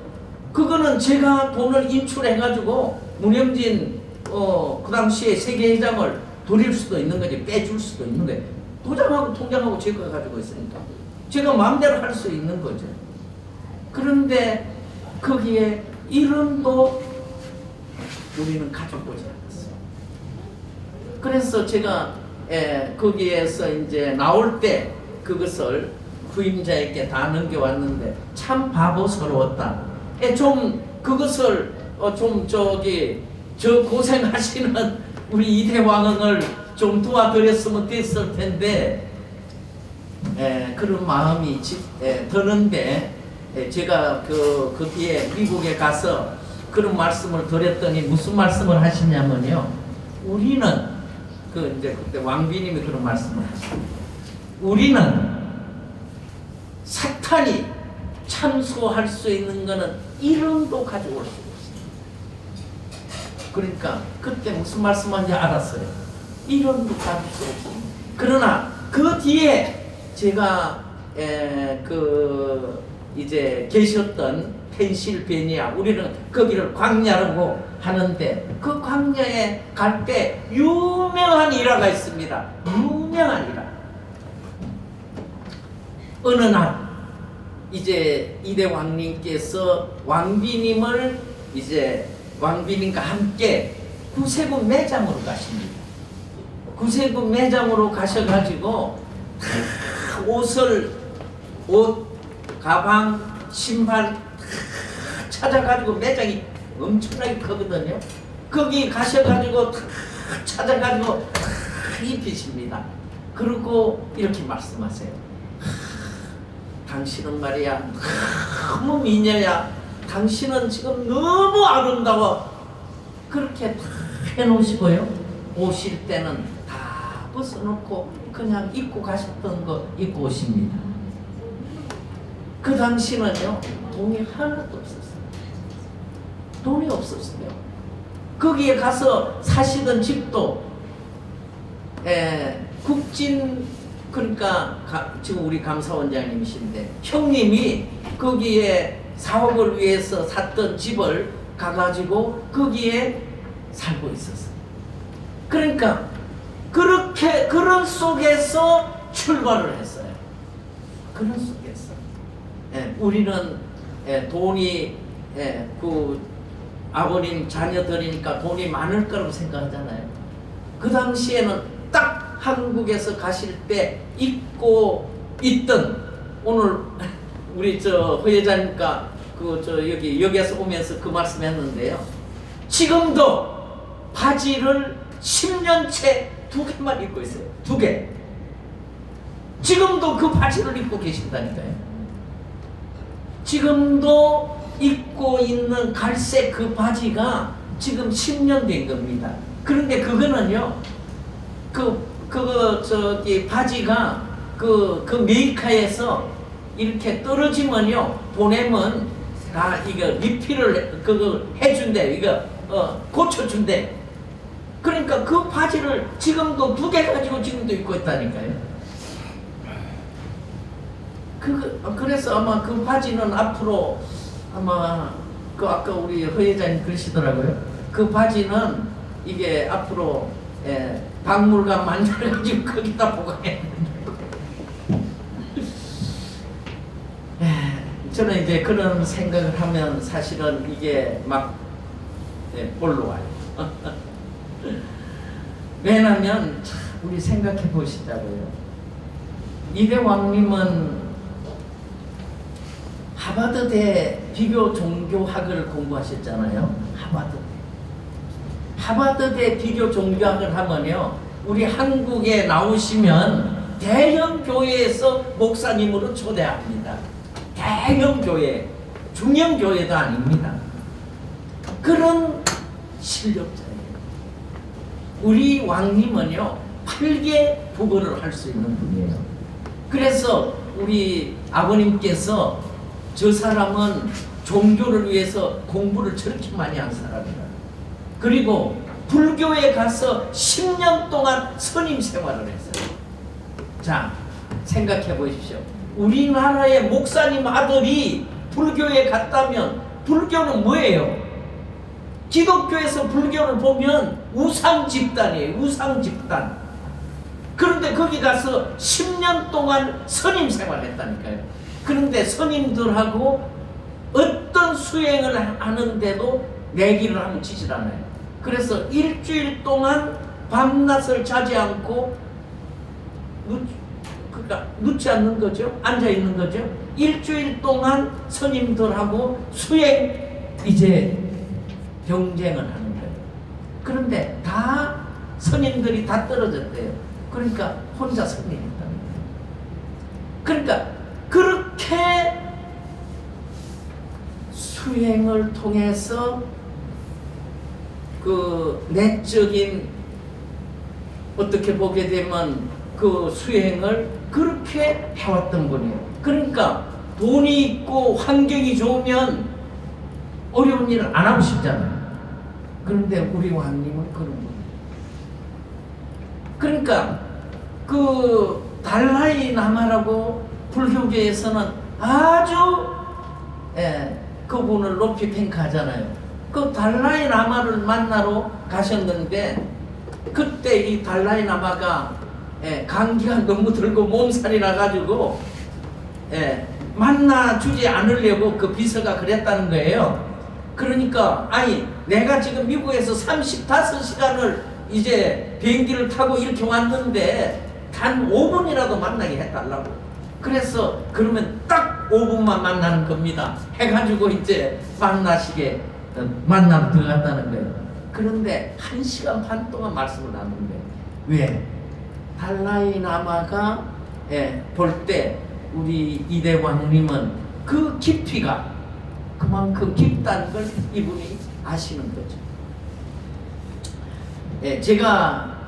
그거는 제가 돈을 인출해가지고 문영진 그 당시에 세계회장을 돌릴 수도 있는 거지, 빼줄 수도 있는 거예요. 도장하고 통장하고 제가 가지고 있으니까 제가 마음대로 할 수 있는 거죠. 그런데 거기에 이름도 우리는 가져보지 않았어요. 그래서 제가 거기에서 이제 나올 때 그것을 후임자에게 다 넘겨왔는데 참 바보스러웠다. 좀 그것을 저 고생하시는 우리 이대왕을 좀 도와드렸으면 됐을 텐데 그런 마음이 드는데 제가 그 뒤에 미국에 가서 그런 말씀을 드렸더니 무슨 말씀을 하시냐면요. 우리는 이제 그때 왕비님이 그런 말씀을 하셨어요. 우리는 사탄이 참소할 수 있는 거는 이름도 가지고 올 수 없어요. 그러니까 그때 무슨 말씀하는지 알았어요. 이름도 가질 수 없어요. 그러나 그 뒤에 제가 이제 계셨던 펜실베니아, 우리는 거기를 광야라고 하는데, 그 광야에 갈 때 유명한 일화가 있습니다. 유명한 일화. 어느 날 이제 이대 왕님께서 왕비님을 이제 왕비님과 함께 구세군 매장으로 가십니다. 구세군 매장으로 가셔가지고 옷, 가방, 신발 다 찾아가지고, 매장이 엄청나게 크거든요. 거기 가셔가지고 다 찾아가지고 다 입히십니다. 그리고 이렇게 말씀하세요. 당신은 말이야 너무 미녀야. 당신은 지금 너무 아름다워. 그렇게 다 해놓으시고요. 오실 때는 다 벗어놓고 그냥 입고 가셨던 거 입고 오십니다. 그 당시는요, 돈이 하나도 없었어요. 돈이 없었어요. 거기에 가서 사시던 집도 국진, 그러니까 지금 우리 감사원장님이신데 형님이 거기에 사업을 위해서 샀던 집을 가가지고 거기에 살고 있었어요. 그러니까 그렇게 그런 속에서 출발을 했어요. 그런 속에서 우리는 돈이 그 아버님 자녀들이니까 돈이 많을 거라고 생각하잖아요. 그 당시에는 딱 한국에서 가실 때 입고 있던, 오늘 우리 허 여자님과 여기에서 오면서 그 말씀했는데요. 지금도 바지를 10년째 2개만 입고 있어요. 2개. 지금도 그 바지를 입고 계신다니까요. 지금도 입고 있는 갈색 그 바지가 지금 10년 된 겁니다. 그런데 그거는요, 바지가 그 메이커에서 이렇게 떨어지면요, 보내면 다 이거 리필을 그거 해준대. 이거 고쳐준대. 그러니까 그 바지를 지금도 2개 가지고 지금도 입고 있다니까요. 그래서 아마 그 바지는 앞으로 아마 아까 우리 허 회장님 그러시더라고요. 그 바지는 이게 앞으로 박물관 만들어가지고 거기다 보관해. 저는 이제 그런 생각을 하면 사실은 이게 막 올라와요. 왜냐면 우리 생각해 보시자고요. 이대 왕님은 하버드대 비교 종교학을 공부하셨잖아요. 하버드대 비교 종교학을 하면요, 우리 한국에 나오시면 대형 교회에서 목사님으로 초대합니다. 대형 교회, 중형 교회도 아닙니다. 그런 실력자예요. 우리 왕님은요, 8개 국어를 할 수 있는 분이에요. 그래서 우리 아버님께서 저 사람은 종교를 위해서 공부를 저렇게 많이 한 사람이다. 그리고 불교에 가서 10년 동안 선임 생활을 했어요. 자, 생각해 보십시오. 우리나라의 목사님 아들이 불교에 갔다면 불교는 뭐예요? 기독교에서 불교를 보면 우상 집단이에요. 우상 집단. 그런데 거기 가서 10년 동안 선임 생활했다니까요. 그런데 선임들하고 어떤 수행을 하는데도 내기를 하면 지질 않아요. 그래서 일주일 동안 밤낮을 자지 않고 눕지 않는 거죠. 앉아 있는 거죠. 일주일 동안 선임들하고 수행 이제 경쟁을 하는 거예요. 그런데 다 선임들이 다 떨어졌대요. 그러니까 혼자 승리했다는 거예요. 그러니까 그렇게 수행을 통해서 그 내적인 어떻게 보게 되면 그 수행을 그렇게 해왔던 분이에요. 그러니까 돈이 있고 환경이 좋으면 어려운 일을 안 하고 싶잖아요. 그런데 우리 왕님은 그런 분이에요. 그러니까 그 달라이 라마라고 불교계에서는 아주 그분을 높이 평가하잖아요. 그 달라이 라마를 만나러 가셨는데 그때 이 달라이 라마가 감기가 너무 들고 몸살이 나가지고 만나주지 않으려고 그 비서가 그랬다는 거예요. 그러니까 아니 내가 지금 미국에서 35시간을 이제 비행기를 타고 이렇게 왔는데 단 5분이라도 만나게 해달라고. 그래서 그러면 딱 5분만 만나는 겁니다 해가지고 이제 만나러 들어갔다는 거예요. 그런데 1시간 반 동안 말씀을 나누는데 왜? 달라이 라마가 볼 때 우리 이대 왕님은 그 깊이가 그만큼 깊다는 걸 이분이 아시는 거죠. 제가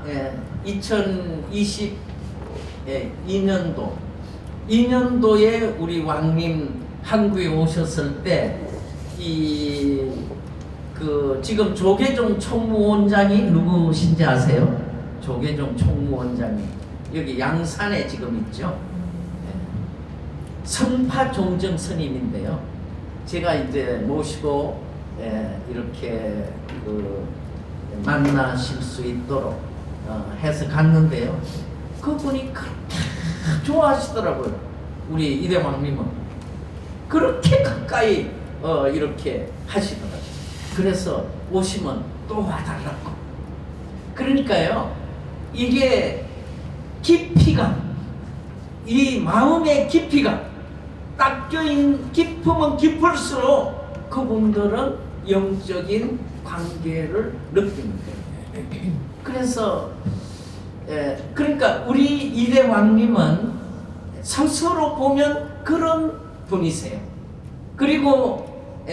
2022년도에 우리 왕님 한국에 오셨을 때 지금 조계종 총무원장이 누구신지 아세요? 조계종 총무원장이 여기 양산에 지금 있죠. 성파 종정 스님인데요. 제가 이제 모시고 이렇게 만나실 수 있도록 해서 갔는데요. 그분이 그렇게 좋아하시더라고요. 우리 이대왕님은 그렇게 가까이 이렇게 하시더라고요. 그래서 오시면 또 와달라고. 그러니까요, 이게 깊이가, 이 마음의 깊이가 딱 껴인 깊으면 깊을수록 그분들은 영적인 관계를 느끼는 거예요. 그래서 그러니까 우리 이대 왕님은 스스로 보면 그런 분이세요. 그리고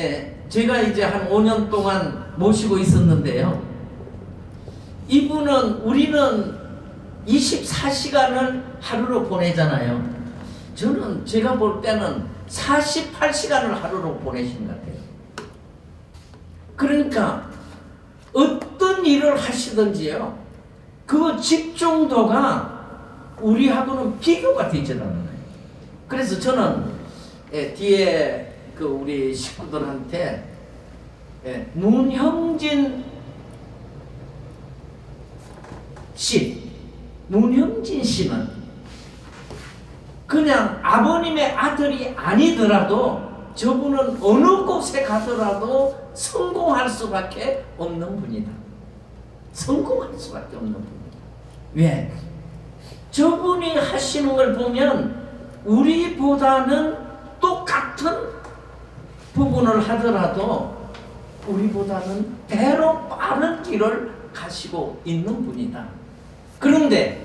제가 이제 한 5년 동안 모시고 있었는데요. 이분은 우리는 24시간을 하루로 보내잖아요. 저는 제가 볼 때는 48시간을 하루로 보내시는 것 같아요. 그러니까 어떤 일을 하시든지요, 그 집중도가 우리하고는 비교가 되지 않는 거예요. 그래서 저는 뒤에 그 우리 식구들한테 문형진 씨는 그냥 아버님의 아들이 아니더라도 저분은 어느 곳에 가더라도 성공할 수밖에 없는 분이다. 성공할 수밖에 없는 분이다. 왜? 저분이 하시는 걸 보면 우리보다는 똑같은 부분을 하더라도 우리보다는 대로 빠른 길을 가시고 있는 분이다. 그런데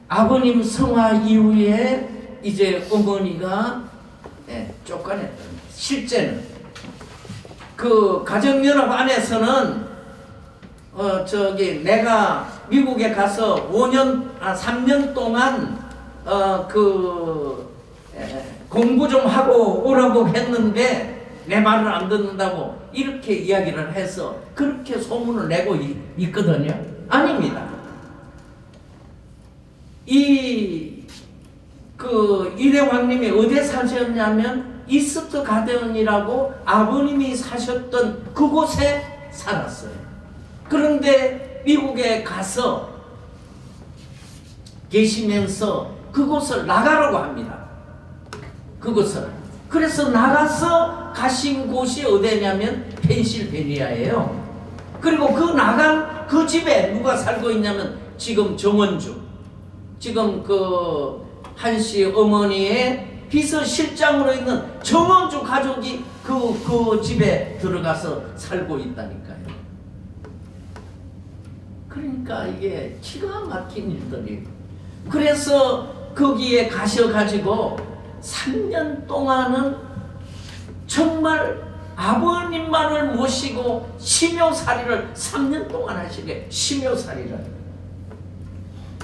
아버님 성화 이후에 이제 어머니가 쫓겨냈다. 실제는 그 가정연합 안에서는 내가 미국에 가서 3년 동안 공부 좀 하고 오라고 했는데 내 말을 안 듣는다고 이렇게 이야기를 해서 그렇게 소문을 내고 있거든요. 아닙니다. 이대 왕님이 어디에 사셨냐면 이스트 가든이라고 아버님이 사셨던 그곳에 살았어요. 그런데 미국에 가서 계시면서 그곳을 나가려고 합니다. 그곳을. 그래서 나가서 가신 곳이 어디냐면 펜실베니아예요. 그리고 그 나간 그 집에 누가 살고 있냐면 지금 정원주, 지금 그 한씨 어머니의 비서실장으로 있는 정원주 가족이 그 집에 들어가서 살고 있다니까요. 그러니까 이게 기가 막힌 일들이. 그래서 거기에 가셔가지고 3년 동안은 정말 아버님만을 모시고 심요살이를 3년 동안 하시게. 심요살이를.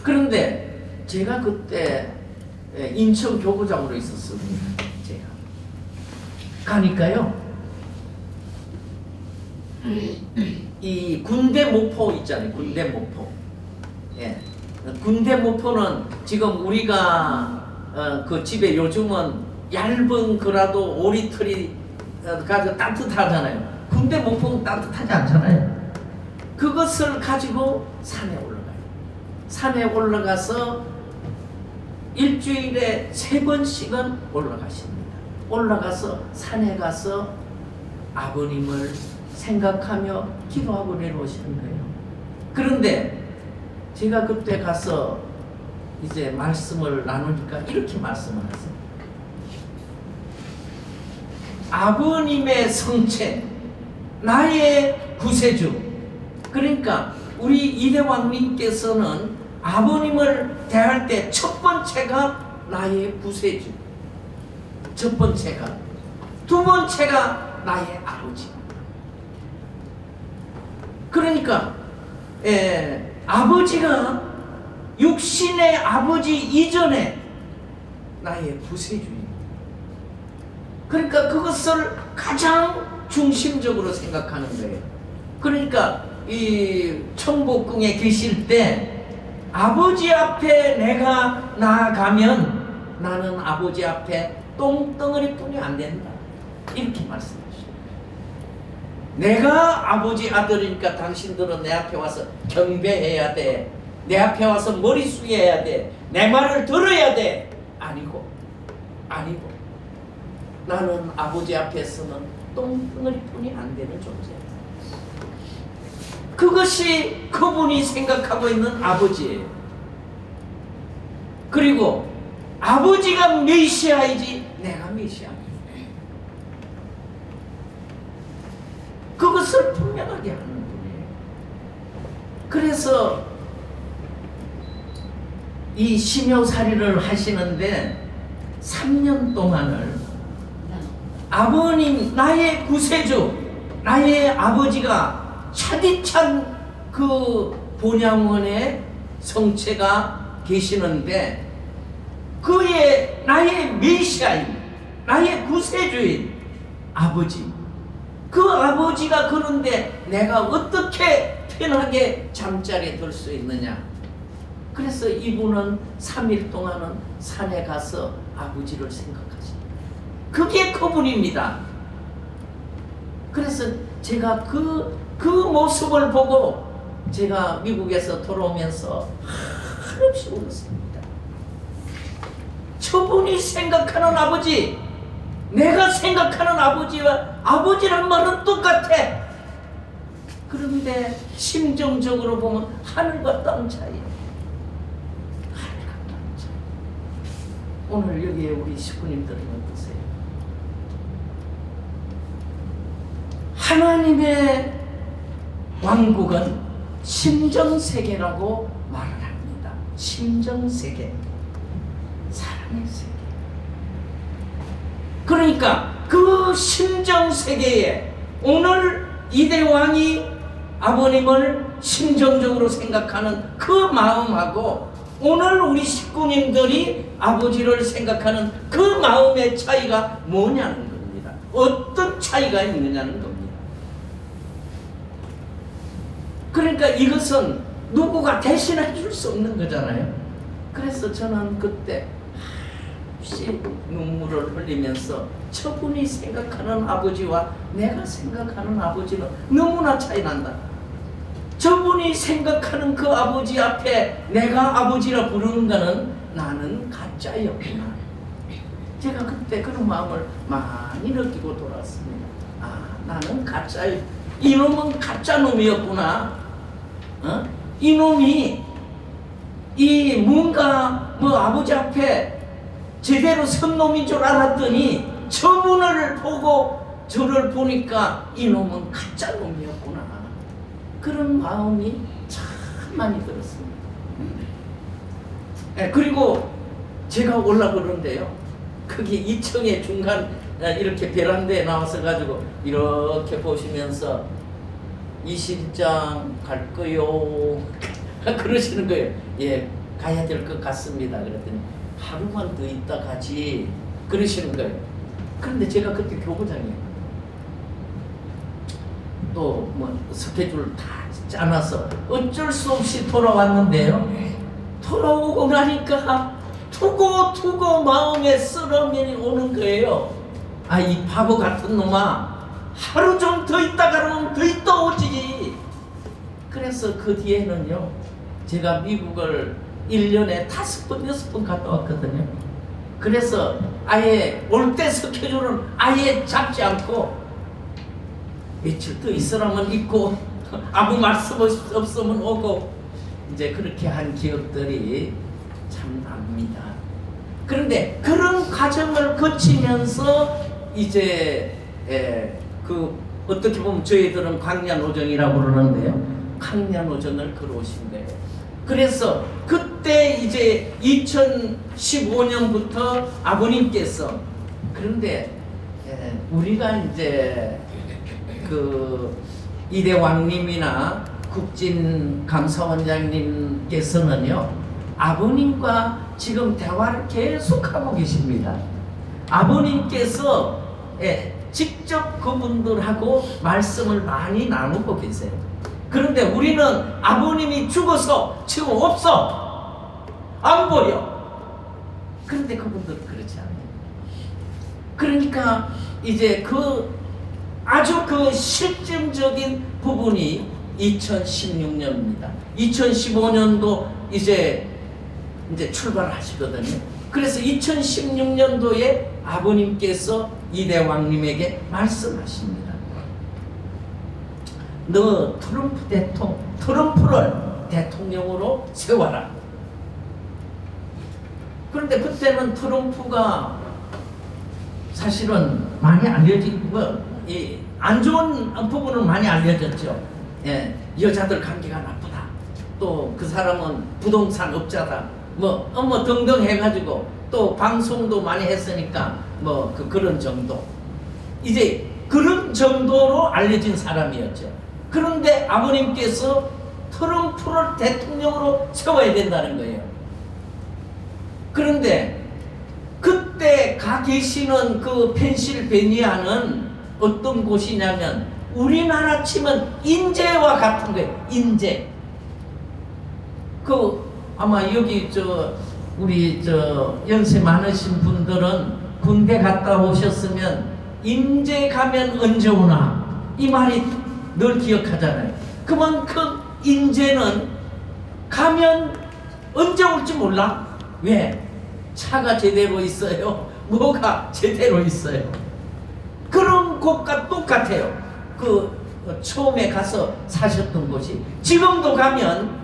그런데 제가 그때 인천 교구장으로 있었습니다. 제가 가니까요, 이 군대 목포 있잖아요. 군대 목포. 군대 모포는 지금 우리가 그 집에 요즘은 얇은 거라도 오리털이 가지고 따뜻하잖아요. 군대 모포는 따뜻하지 않잖아요. 그것을 가지고 산에 올라가요. 산에 올라가서 일주일에 3번씩은 올라가십니다. 올라가서 산에 가서 아버님을 생각하며 기도하고 내려오시는 거예요. 그런데 제가 그때 가서 이제 말씀을 나누니까 이렇게 말씀을 하세요. 아버님의 성체, 나의 구세주. 그러니까 우리 이대왕님께서는 아버님을 대할 때 첫 번째가 나의 구세주, 첫 번째가, 두 번째가 나의 아버지. 그러니까 아버지가 육신의 아버지 이전에 나의 구세주입니다. 그러니까 그것을 가장 중심적으로 생각하는 거예요. 그러니까 이 천복궁에 계실 때 아버지 앞에 내가 나아가면 나는 아버지 앞에 똥덩어리뿐이 안 된다, 이렇게 말씀하시죠. 내가 아버지 아들이니까 당신들은 내 앞에 와서 경배해야 돼, 내 앞에 와서 머리 숙여야 돼, 내 말을 들어야 돼. 아니고 나는 아버지 앞에서는 똥덩어리뿐이 안 되는 존재야. 그것이 그분이 생각하고 있는 아버지예요. 그리고 아버지가 메시아이지 내가 메시아, 그것을 분명하게 하는 분이에요. 그래서 이 심요살이를 하시는데 3년 동안을 아버님, 나의 구세주, 나의 아버지가 차디찬 그 본향원의 성체가 계시는데 그의 나의 메시아인, 나의 구세주인 아버지, 그 아버지가 그런데 내가 어떻게 편하게 잠자리에 들 수 있느냐. 그래서 이분은 3일 동안은 산에 가서 아버지를 생각하십니다. 그게 그분입니다. 그래서 제가 그 모습을 보고 제가 미국에서 돌아오면서 한없이 울었습니다. 저분이 생각하는 아버지, 내가 생각하는 아버지와 아버지란 말은 똑같아. 그런데 심정적으로 보면 하늘과 땅 차이. 하늘과 땅 차이. 오늘 여기에 우리 식구님들은 어떠세요? 하나님의 왕국은 심정세계라고 말을 합니다. 심정세계, 사랑의 세계. 그러니까 그 심정세계에 오늘 이대왕이 아버님을 심정적으로 생각하는 그 마음하고 오늘 우리 식구님들이 아버지를 생각하는 그 마음의 차이가 뭐냐는 겁니다. 어떤 차이가 있느냐는 겁니다. 그러니까 이것은 누구가 대신해 줄 수 없는 거잖아요. 그래서 저는 그때 한없이 눈물을 흘리면서 저분이 생각하는 아버지와 내가 생각하는 아버지는 너무나 차이 난다. 저분이 생각하는 그 아버지 앞에 내가 아버지라 부르는 거는 나는 가짜였구나. 제가 그때 그런 마음을 많이 느끼고 돌아왔습니다. 아, 나는 가짜였, 이놈은 가짜 놈이었구나. 이놈이 이 뭔가 뭐 아버지 앞에 제대로 선 놈인 줄 알았더니 저분을 보고 저를 보니까 이놈은 가짜 놈이었구나. 그런 마음이 참 많이 들었습니다. 그리고 제가 올라오는데요, 거기 2층에 중간 이렇게 베란다에 나와서 가지고 이렇게 보시면서 이 실장 갈 거요 그러시는 거예요. 예, 가야 될 것 같습니다. 그랬더니 하루만 더 있다 가지 그러시는 거예요. 그런데 제가 그때 교구장이에요. 또 뭐 스케줄 다 짜놔서 어쩔 수 없이 돌아왔는데요, 돌아오고 나니까 두고 마음에 쓰러움이 오는 거예요. 아, 이 바보 같은 놈아, 하루 좀 더 있다가는 더 있다 오지. 그래서 그 뒤에는요, 제가 미국을 1년에 5번, 6번 갔다 왔거든요. 그래서 아예 올 때 스케줄은 아예 잡지 않고 며칠 더 있으라면 있고 아무 말씀 없으면 오고, 이제 그렇게 한 기억들이 참 납니다. 그런데 그런 과정을 거치면서 이제 어떻게 보면 저희들은 광야노정이라고 그러는데요, 광야노정을 걸어오신 거예요. 그래서 그때 이제 2015년부터 아버님께서, 그런데 우리가 이제 그 이대왕님이나 국진 감사원장님께서는요, 아버님과 지금 대화를 계속하고 계십니다. 아버님께서 직접 그분들하고 말씀을 많이 나누고 계세요. 그런데 우리는 아버님이 죽어서 지금 없어, 안 보여. 그런데 그분들은 그렇지 않아요. 그러니까 이제 아주 실증적인 부분이 2016년입니다. 2015년도 이제 출발하시거든요. 그래서 2016년도에 아버님께서 이대왕님에게 말씀하십니다. 너 트럼프를 대통령으로 세워라. 그런데 그때는 트럼프가 사실은 많이 안 좋은 부분은 많이 알려졌죠. 여자들 감기가 나쁘다. 또 그 사람은 부동산 업자다. 뭐 등등 해가지고 또 방송도 많이 했으니까 그런 정도. 이제 그런 정도로 알려진 사람이었죠. 그런데 아버님께서 트럼프를 대통령으로 세워야 된다는 거예요. 그런데 그때 가 계시는 그 펜실베니아는 어떤 곳이냐면 우리나라 치면 인제와 같은 거예요. 인제. 아마 여기 우리 연세 많으신 분들은 군대 갔다 오셨으면 인제 가면 언제 오나 이 말이 늘 기억하잖아요. 그만큼 인제는 가면 언제 올지 몰라. 왜? 차가 제대로 있어요. 뭐가 제대로 있어요. 그런 곳과 똑같아요. 처음에 가서 사셨던 곳이. 지금도 가면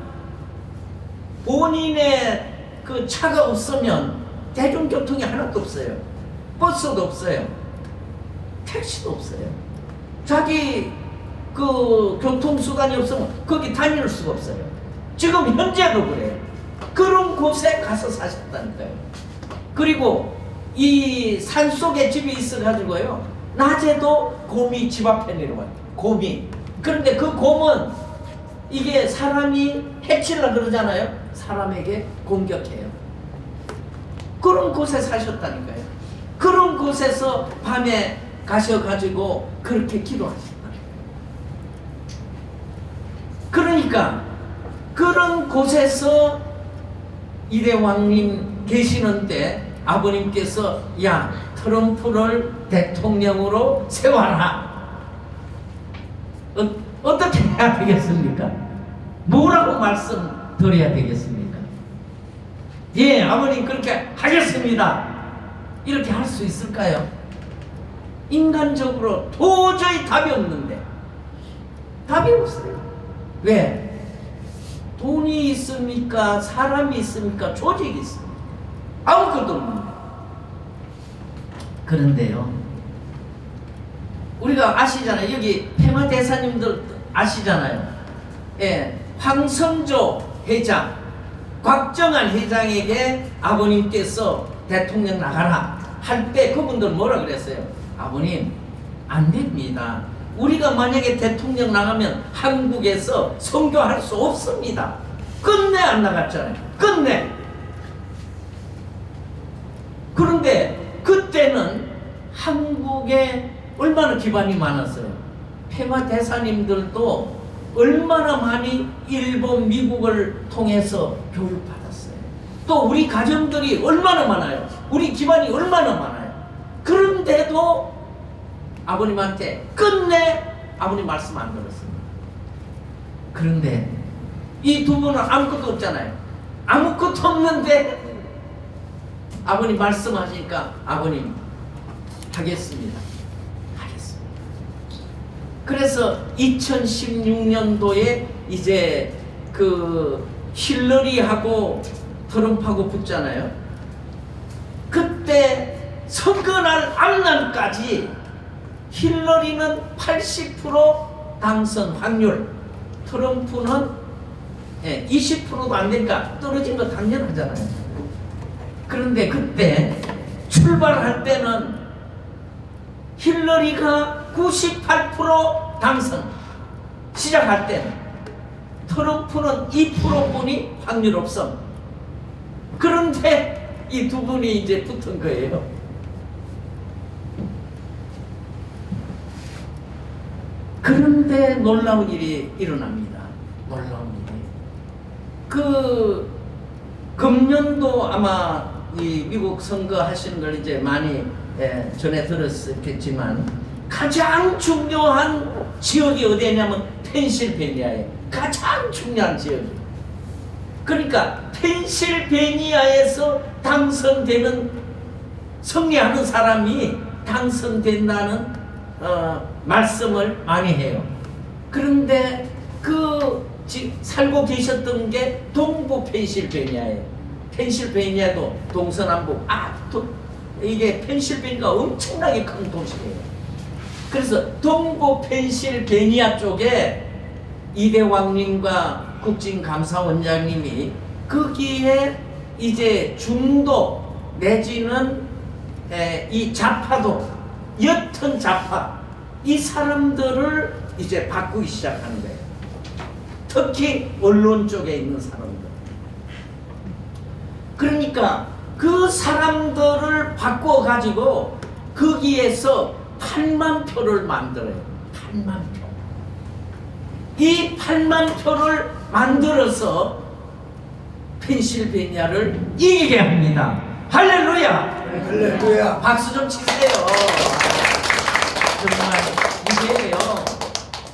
본인의 차가 없으면 대중교통이 하나도 없어요. 버스도 없어요. 택시도 없어요. 자기 교통수단이 없으면 거기 다닐 수가 없어요. 지금 현재도 그래요. 그런 곳에 가서 사셨다니까요. 그리고 이 산속에 집이 있어가지고요, 낮에도 곰이 집 앞에 내려와요. 곰이. 그런데 그 곰은 이게 사람이 해치려고 그러잖아요. 사람에게 공격해요. 그런 곳에 사셨다니까요. 그런 곳에서 밤에 가셔가지고 그렇게 기도하셨다. 그러니까 그런 곳에서 이대왕님 계시는데 아버님께서 야, 트럼프를 대통령으로 세워라. 어떻게 해야 되겠습니까? 뭐라고 말씀드려야 되겠습니까? 예, 아버님 그렇게 하겠습니다. 이렇게 할 수 있을까요? 인간적으로 도저히 답이 없는데. 답이 없어요. 왜? 돈이 있습니까? 사람이 있습니까? 조직이 있습니까? 아무것도 없는데. 그런데요, 우리가 아시잖아요. 여기 평화대사님들 아시잖아요. 예, 황성조 회장, 곽정한 회장에게 아버님께서 대통령 나가라 할 때 그분들 뭐라 그랬어요? 아버님, 안 됩니다. 우리가 만약에 대통령 나가면 한국에서 선교할 수 없습니다. 끝내 안 나갔잖아요. 끝내. 그런데 그때는 한국에 얼마나 기반이 많았어요. 평화 대사님들도 얼마나 많이 일본, 미국을 통해서 교육받았어요. 또 우리 가정들이 얼마나 많아요. 우리 집안이 얼마나 많아요. 그런데도 아버님한테 끝내 아버님 말씀 안 들었습니다. 그런데 이 두 분은 아무것도 없잖아요. 아무것도 없는데 아버님 말씀하시니까 아버님 하겠습니다. 하겠습니다. 그래서 2016년도에 이제 그 힐러리하고 트럼프하고 붙잖아요. 그때 선거날 앞날까지 힐러리는 80% 당선 확률, 트럼프는 20%도 안 되니까 떨어진 거 당연하잖아요. 그런데 그때 출발할 때는 힐러리가 98% 당선, 시작할 때는 트럼프는 2%뿐이 확률 없음. 그런데 이 두 분이 이제 붙은 거예요. 그런데 놀라운 일이 일어납니다. 놀라운 일이. 그 금년도 아마 이 미국 선거 하시는 걸 이제 많이 전에 들었겠지만 가장 중요한 지역이 어디냐면 펜실베니아에 가장 중요한 지역이. 그러니까 펜실베니아에서 당선되는 승리하는 사람이 당선된다는 말씀을 많이 해요. 그런데 살고 계셨던 게 동부 펜실베니아예요. 펜실베니아도 동서남북 이게 펜실베니아가 엄청나게 큰 도시예요. 그래서 동부 펜실베니아 쪽에 이대왕님과 국진감사원장님이 거기에 이제 중도 내지는 이 좌파도 옅은 좌파 이 사람들을 이제 바꾸기 시작하는 거예요. 특히 언론 쪽에 있는 사람들. 그러니까 그 사람들을 바꿔가지고 거기에서 8만 표를 만들어요. 8만 표. 이 8만 표를 만들어서 펜실베니아를 이기게 합니다. 할렐루야! 할렐루야! 박수 좀 치세요. 정말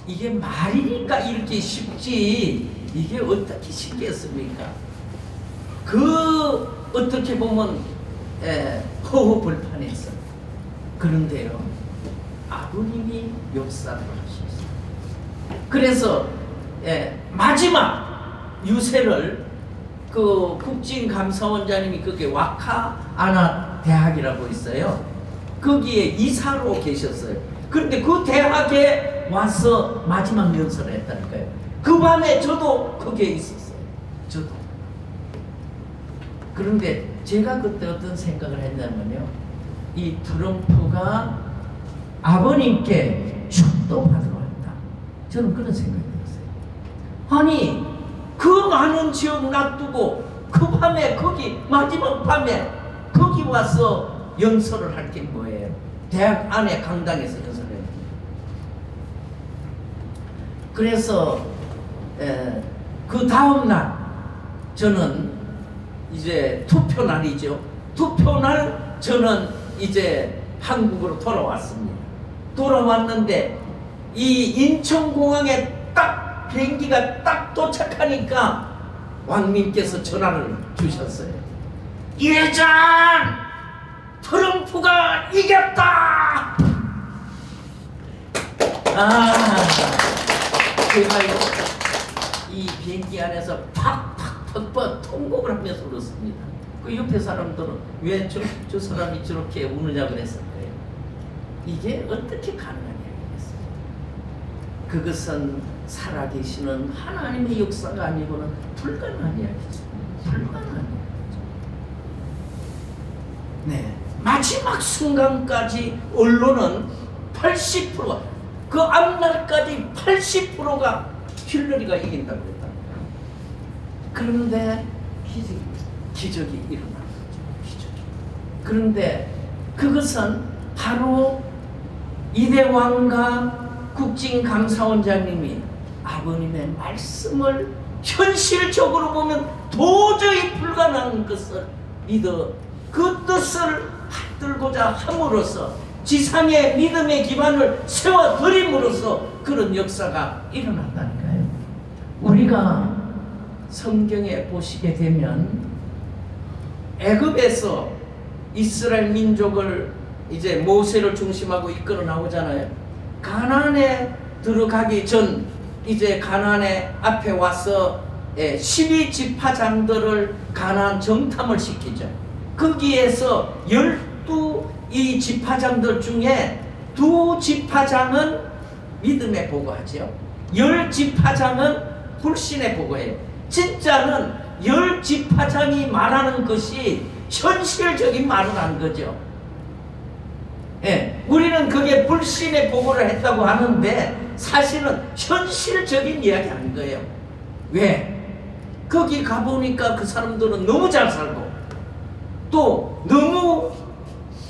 이게 말이니까 이렇게 쉽지 이게 어떻게 쉽겠습니까? 어떻게 보면 허허벌판했어. 그런데요 아버님이 역사를 하셨어요. 그래서 마지막 유세를 그 국진감사원장님이 그게 와카아나 대학이라고 있어요. 거기에 이사로 계셨어요. 그런데 그 대학에 와서 마지막 연설을 했다니까요. 그 밤에 저도 거기에 있었어요. 저도. 그런데 제가 그때 어떤 생각을 했냐면요. 이 트럼프가 아버님께 축도받으러 왔다. 저는 그런 생각이 들었어요. 아니 그 많은 지역 놔두고 그 밤에 거기 마지막 밤에 거기 와서 연설을 할 게 뭐예요? 대학 안에 강당에서 연설을 해요. 그래서 그 다음날 저는 이제 투표날이죠. 투표날 저는 이제 한국으로 돌아왔습니다. 돌아왔는데 이 인천공항에 딱 비행기가 딱 도착하니까 왕님께서 전화를 주셨어요. 이 회장! 트럼프가 이겼다! 제가 이 비행기 안에서 팍팍 통곡을 하면서 울었습니다. 그 옆에 사람들은 왜 저 사람이 저렇게 우느냐 그랬을 거예요. 이게 어떻게 가능한 이야기겠어요? 그것은 살아계시는 하나님의 역사가 아니고는 불가능한 이야기죠. 불가능한 이야기죠. 네, 마지막 순간까지 언론은 80%가 그 앞날까지 80%가 힐러리가 이긴다고 했다. 그런데 기적이 일어난 거죠. 기적이. 그런데 그것은 바로 이대왕과 국진감사원장님이 아버님의 말씀을 현실적으로 보면 도저히 불가능한 뜻하는 것을 믿어 그 뜻을 받들고자 함으로써 지상의 믿음의 기반을 세워드림으로써 그런 역사가 일어났다니까요. 우리가 성경에 보시게 되면 애굽에서 이스라엘 민족을 이제 모세를 중심하고 이끌어 나오잖아요. 가나안에 들어가기 전 이제 가나안의 앞에 와서 12지파장들을 가나안 정탐을 시키죠. 거기에서 12이 지파장들 중에 2지파장은 믿음에 보고하죠. 10지파장은 불신에 보고해요. 진짜는 10지파장이 말하는 것이 현실적인 말을 한 거죠. 예, 우리는 그게 불신의 보고를 했다고 하는데 사실은 현실적인 이야기 하는 거예요. 왜? 거기 가보니까 그 사람들은 너무 잘 살고 또 너무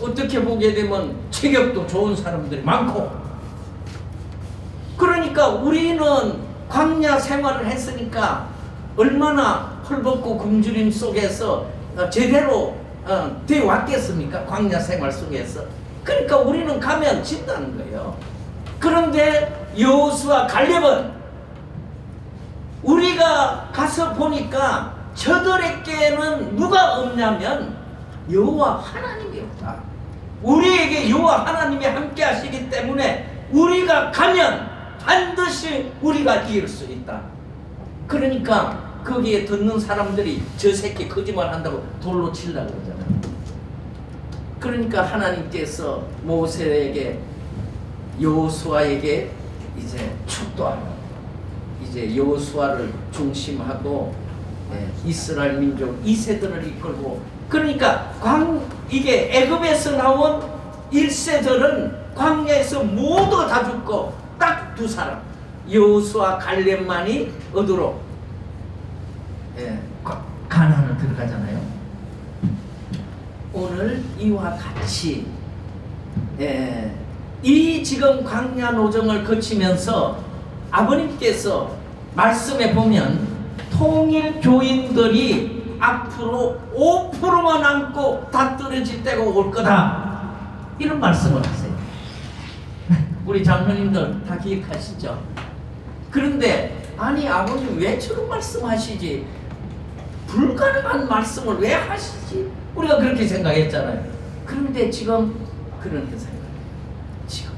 어떻게 보게 되면 체격도 좋은 사람들이 많고, 그러니까 우리는 광야 생활을 했으니까 얼마나 헐벗고 굶주림 속에서 제대로 되어 왔겠습니까? 광야 생활 속에서. 그러니까 우리는 가면 진다는 거예요. 그런데 여호수아 갈렙은 우리가 가서 보니까 저들에게는 누가 없냐면 여호와 하나님이 없다. 우리에게 여호와 하나님이 함께 하시기 때문에 우리가 가면 반드시 우리가 이길 수 있다. 그러니까 거기에 듣는 사람들이 저 새끼 거짓말 한다고 돌로 치려고 그러잖아요. 그러니까 하나님께서 모세에게 여호수아에게 이제 축도하라. 이제 여호수아를 중심하고 이스라엘 민족 2세들을 이끌고, 그러니까 이게 애굽에서 나온 1세들은 광야에서 모두 다 죽고 딱 두 사람 여호수아 갈렙만이 어디로 가나안을 들어가잖아요. 오늘 이와 같이 이 지금 광야 노정을 거치면서 아버님께서 말씀에 보면 통일 교인들이 앞으로 5%만 남고 다 떨어질 때가 올 거다, 이런 말씀을 하세요. 우리 장로님들 다 기억하시죠? 그런데 아니 아버님 왜 저런 말씀하시지? 불가능한 말씀을 왜 하시지? 우리가 그렇게 생각했잖아요. 그런데 지금 그렇게 생각해요. 지금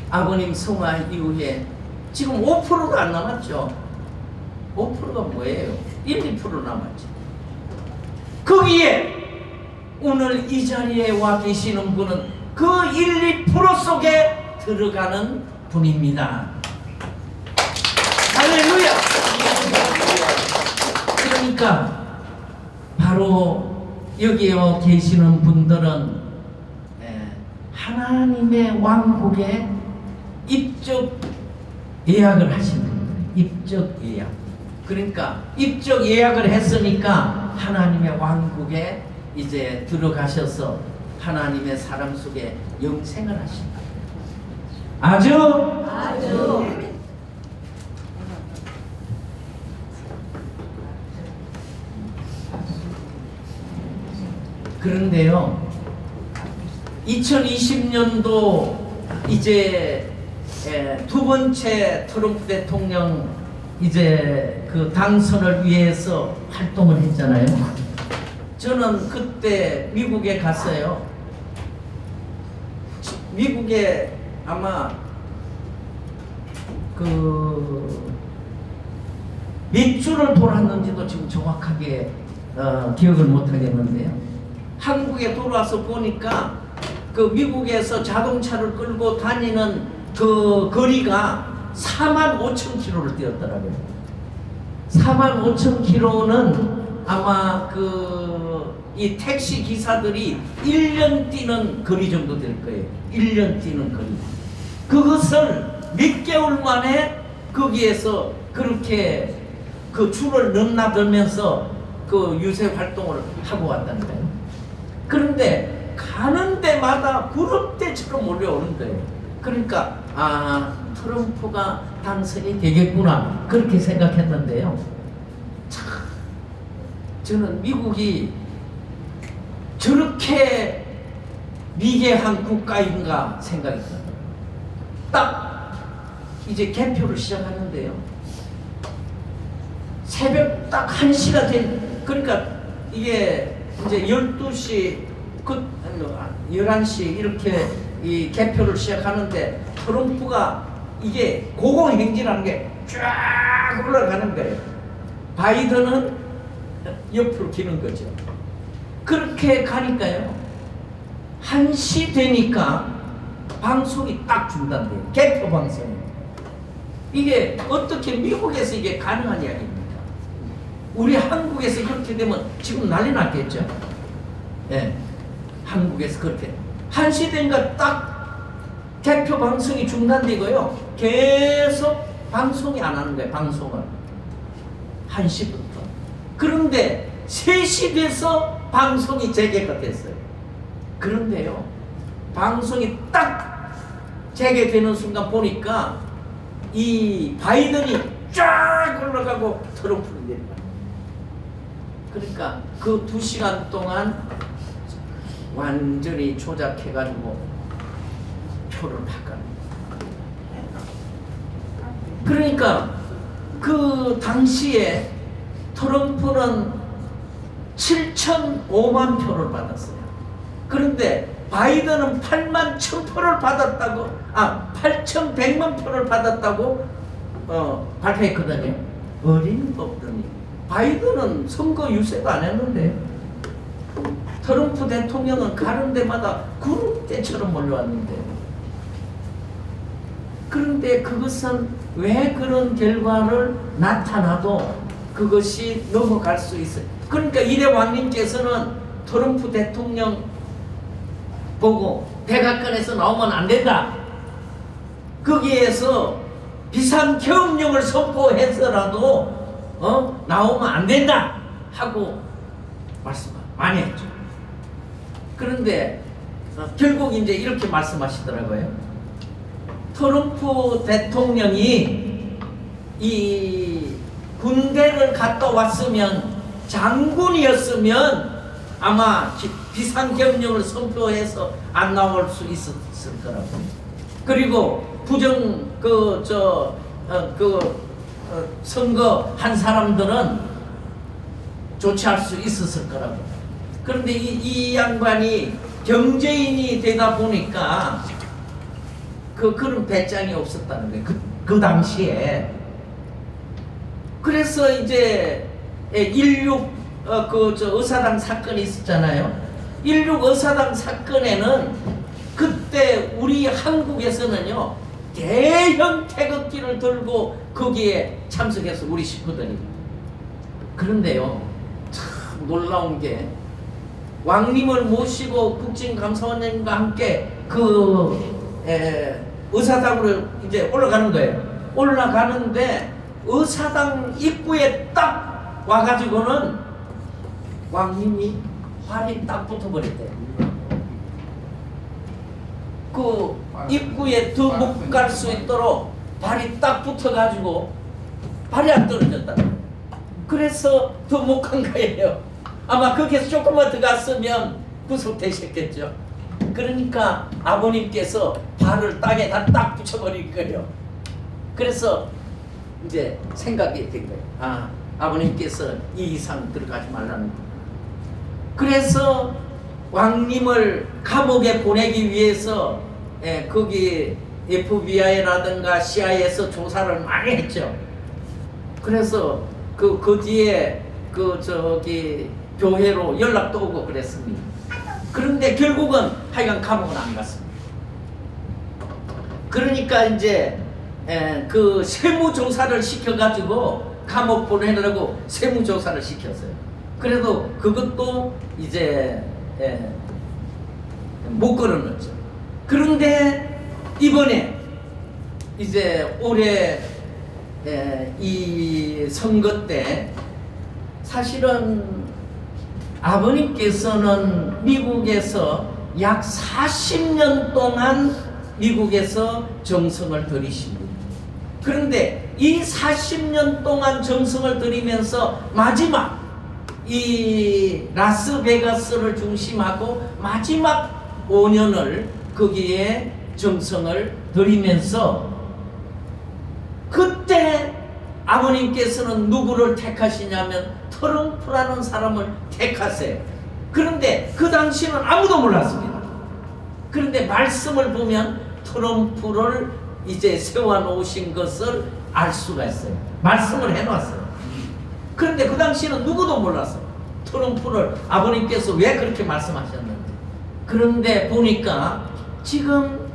아버님 성화 이후에 지금 5%도 안 남았죠. 5%가 뭐예요? 1, 2% 남았죠. 거기에 오늘 이 자리에 와 계시는 분은 그 1, 2% 속에 들어가는 분입니다. 할렐루야! 그러니까 바로 여기에 와 계시는 분들은 하나님의 왕국에 입적 예약을 하신 분들, 입적 예약. 그러니까 입적 예약을 했으니까 하나님의 왕국에 이제 들어가셔서 하나님의 사람 속에 영생을 하신다. 아주 그런데요, 2020년도 이제 두 번째 트럼프 대통령 이제 그 당선을 위해서 활동을 했잖아요. 저는 그때 미국에 갔어요. 미국에 아마 그 몇 주를 돌았는지도 지금 정확하게 기억을 못 하겠는데요. 한국에 돌아와서 보니까 그 미국에서 자동차를 끌고 다니는 그 거리가 45,000km를 뛰었더라고요. 45,000km는 아마 이 택시 기사들이 1년 뛰는 거리 정도 될 거예요. 1년 뛰는 거리. 그것을 몇 개월 만에 거기에서 그렇게 그 줄을 넘나들면서 그 유세 활동을 하고 왔다는 거예요. 그런데 가는 데마다 구름대처럼 몰려오는 거예요. 그러니까 트럼프가 당선이 되겠구나 그렇게 생각했는데요. 참 저는 미국이 저렇게 미개한 국가인가 생각이 들어요. 딱 이제 개표를 시작하는데요. 새벽 딱 1시가 된, 그러니까 이게 이제 12시, 11시 이렇게 이 개표를 시작하는데 트럼프가 이게 고공행진하는 게 쫙 올라가는 거예요. 바이든은 옆으로 기는 거죠. 그렇게 가니까요. 1시 되니까 방송이 딱 중단돼요. 개표 방송이. 이게 어떻게 미국에서 이게 가능한 이야기입니까? 우리 한국에서 그렇게 되면 지금 난리 났겠죠. 예, 한국에서 그렇게 1시 되니까 딱 개표 방송이 중단되고요. 계속 방송이 안 하는 거예요. 방송을 1시부터. 그런데 3시 돼서 방송이 재개가 됐어요. 그런데요, 방송이 딱 재개되는 순간 보니까 이 바이든이 쫙 올라가고 트럼프를 내려가요. 그러니까 그 2시간 동안 완전히 조작해가지고 표를 바꿔요. 그러니까 그 당시에 트럼프는 7,005만 표를 받았어요. 그런데 바이든은 8만 1,000표를 받았다고, 8,100만 표를 받았다고 발표했거든요. 어림도 없더니 바이든은 선거 유세도 안 했는데 트럼프 대통령은 가는 데마다 구름대처럼 몰려왔는데, 그런데 그것은 왜 그런 결과를 나타나도 그것이 넘어갈 수 있어요. 그러니까 이래 왕님께서는 트럼프 대통령 보고 백악관에서 나오면 안 된다. 거기에서 비상계엄령을 선포해서라도 나오면 안 된다 하고 말씀 많이 했죠. 그런데 결국 이제 이렇게 말씀하시더라고요. 트럼프 대통령이 이 군대를 갔다 왔으면, 장군이었으면 아마 비상계엄령을 선포해서 안 나올 수 있었을 거라고. 그리고 선거 한 사람들은 조치할 수 있었을 거라고. 그런데 이 양반이 경제인이 되다 보니까 그런 배짱이 없었다는 거예요. 그 당시에. 그래서 이제 16 의사당 사건이 있었잖아요. 16 의사당 사건에는 그때 우리 한국에서는요, 대형 태극기를 들고 거기에 참석해서 우리 식구들이. 그런데요, 참 놀라운 게 왕님을 모시고 국진감사원님과 함께 의사당으로 이제 올라가는 거예요. 올라가는데 의사당 입구에 딱 와가지고는 왕님이 활이 딱 붙어버렸대요. 그 입구에 더 못 갈 수 있도록 발이 딱 붙어가지고 발이 안 떨어졌다. 그래서 더 못 간 거예요. 아마 거기서 조금만 더 갔으면 구속되셨겠죠. 그러니까 아버님께서 발을 땅에다 딱 붙여버린 거예요. 그래서 이제 생각이 된 거예요. 아버님께서 이 이상 들어가지 말라는 거예요. 그래서 왕님을 감옥에 보내기 위해서 거기 FBI라든가 CIA에서 조사를 많이 했죠. 그래서 그 뒤에 교회로 연락도 오고 그랬습니다. 그런데 결국은 하여간 감옥은 안 갔습니다. 그러니까 이제 그 세무조사를 시켜가지고 감옥 보내느라고 세무조사를 시켰어요. 그래도 그것도 이제 못 걸어놓죠. 그런데 이번에 이제 올해 이 선거 때 사실은 아버님께서는 미국에서 약 40년 동안 미국에서 정성을 들이십니다. 그런데 이 40년 동안 정성을 들이면서 마지막 이 라스베가스를 중심하고 마지막 5년을 거기에 정성을 들이면서 그때 아버님께서는 누구를 택하시냐면 트럼프라는 사람을 택하세요. 그런데 그 당시는 아무도 몰랐습니다. 그런데 말씀을 보면 트럼프를 이제 세워놓으신 것을 알 수가 있어요. 말씀을 해놨어요. 그런데 그 당시는 누구도 몰랐어요. 트럼프를 아버님께서 왜 그렇게 말씀하셨는지. 그런데 보니까 지금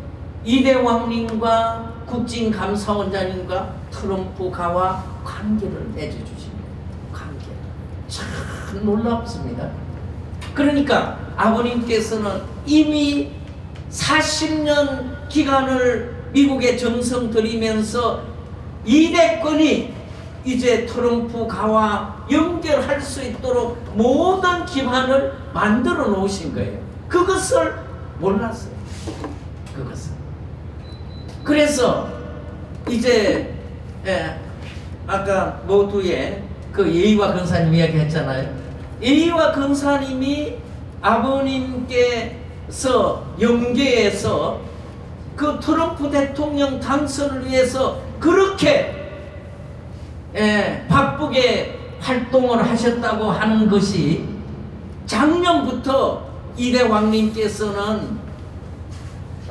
이대왕님과 국진감사원장님과 트럼프가와 관계를 맺어주십니다. 관계. 참 놀랍습니다. 그러니까 아버님께서는 이미 40년 기간을 미국에 정성 들이면서 이 대권이 이제 트럼프가와 연결할 수 있도록 모든 기반을 만들어 놓으신 거예요. 그것을 몰랐어요. 그것을. 그래서 이제 아까 모두에 그 예의와 근사님 이야기 했잖아요. 예의와 근사님이 아버님께서 영계에서 그 트럼프 대통령 당선을 위해서 그렇게 바쁘게 활동을 하셨다고 하는 것이 작년부터 이대왕님께서는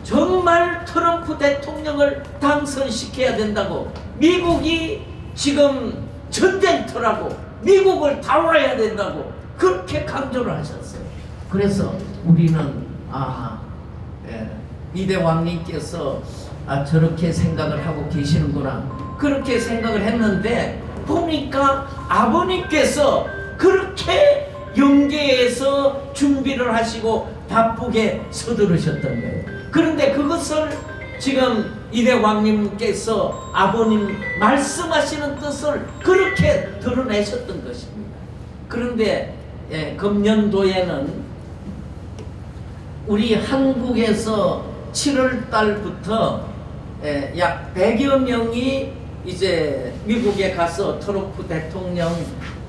정말 트럼프 대통령을 당선시켜야 된다고, 미국이 지금 전쟁터라고, 미국을 다뤄야 된다고 그렇게 강조를 하셨어요. 그래서 우리는 이대왕님께서 저렇게 생각을 하고 계시는구나, 그렇게 생각을 했는데 보니까 아버님께서 그렇게 영계에서 준비를 하시고 바쁘게 서두르셨던 거예요. 그런데 그것을 지금 이대왕님께서 아버님 말씀하시는 뜻을 그렇게 드러내셨던 것입니다. 그런데 금년도에는 우리 한국에서 7월 달부터 약 100여 명이 이제 미국에 가서 트럼프 대통령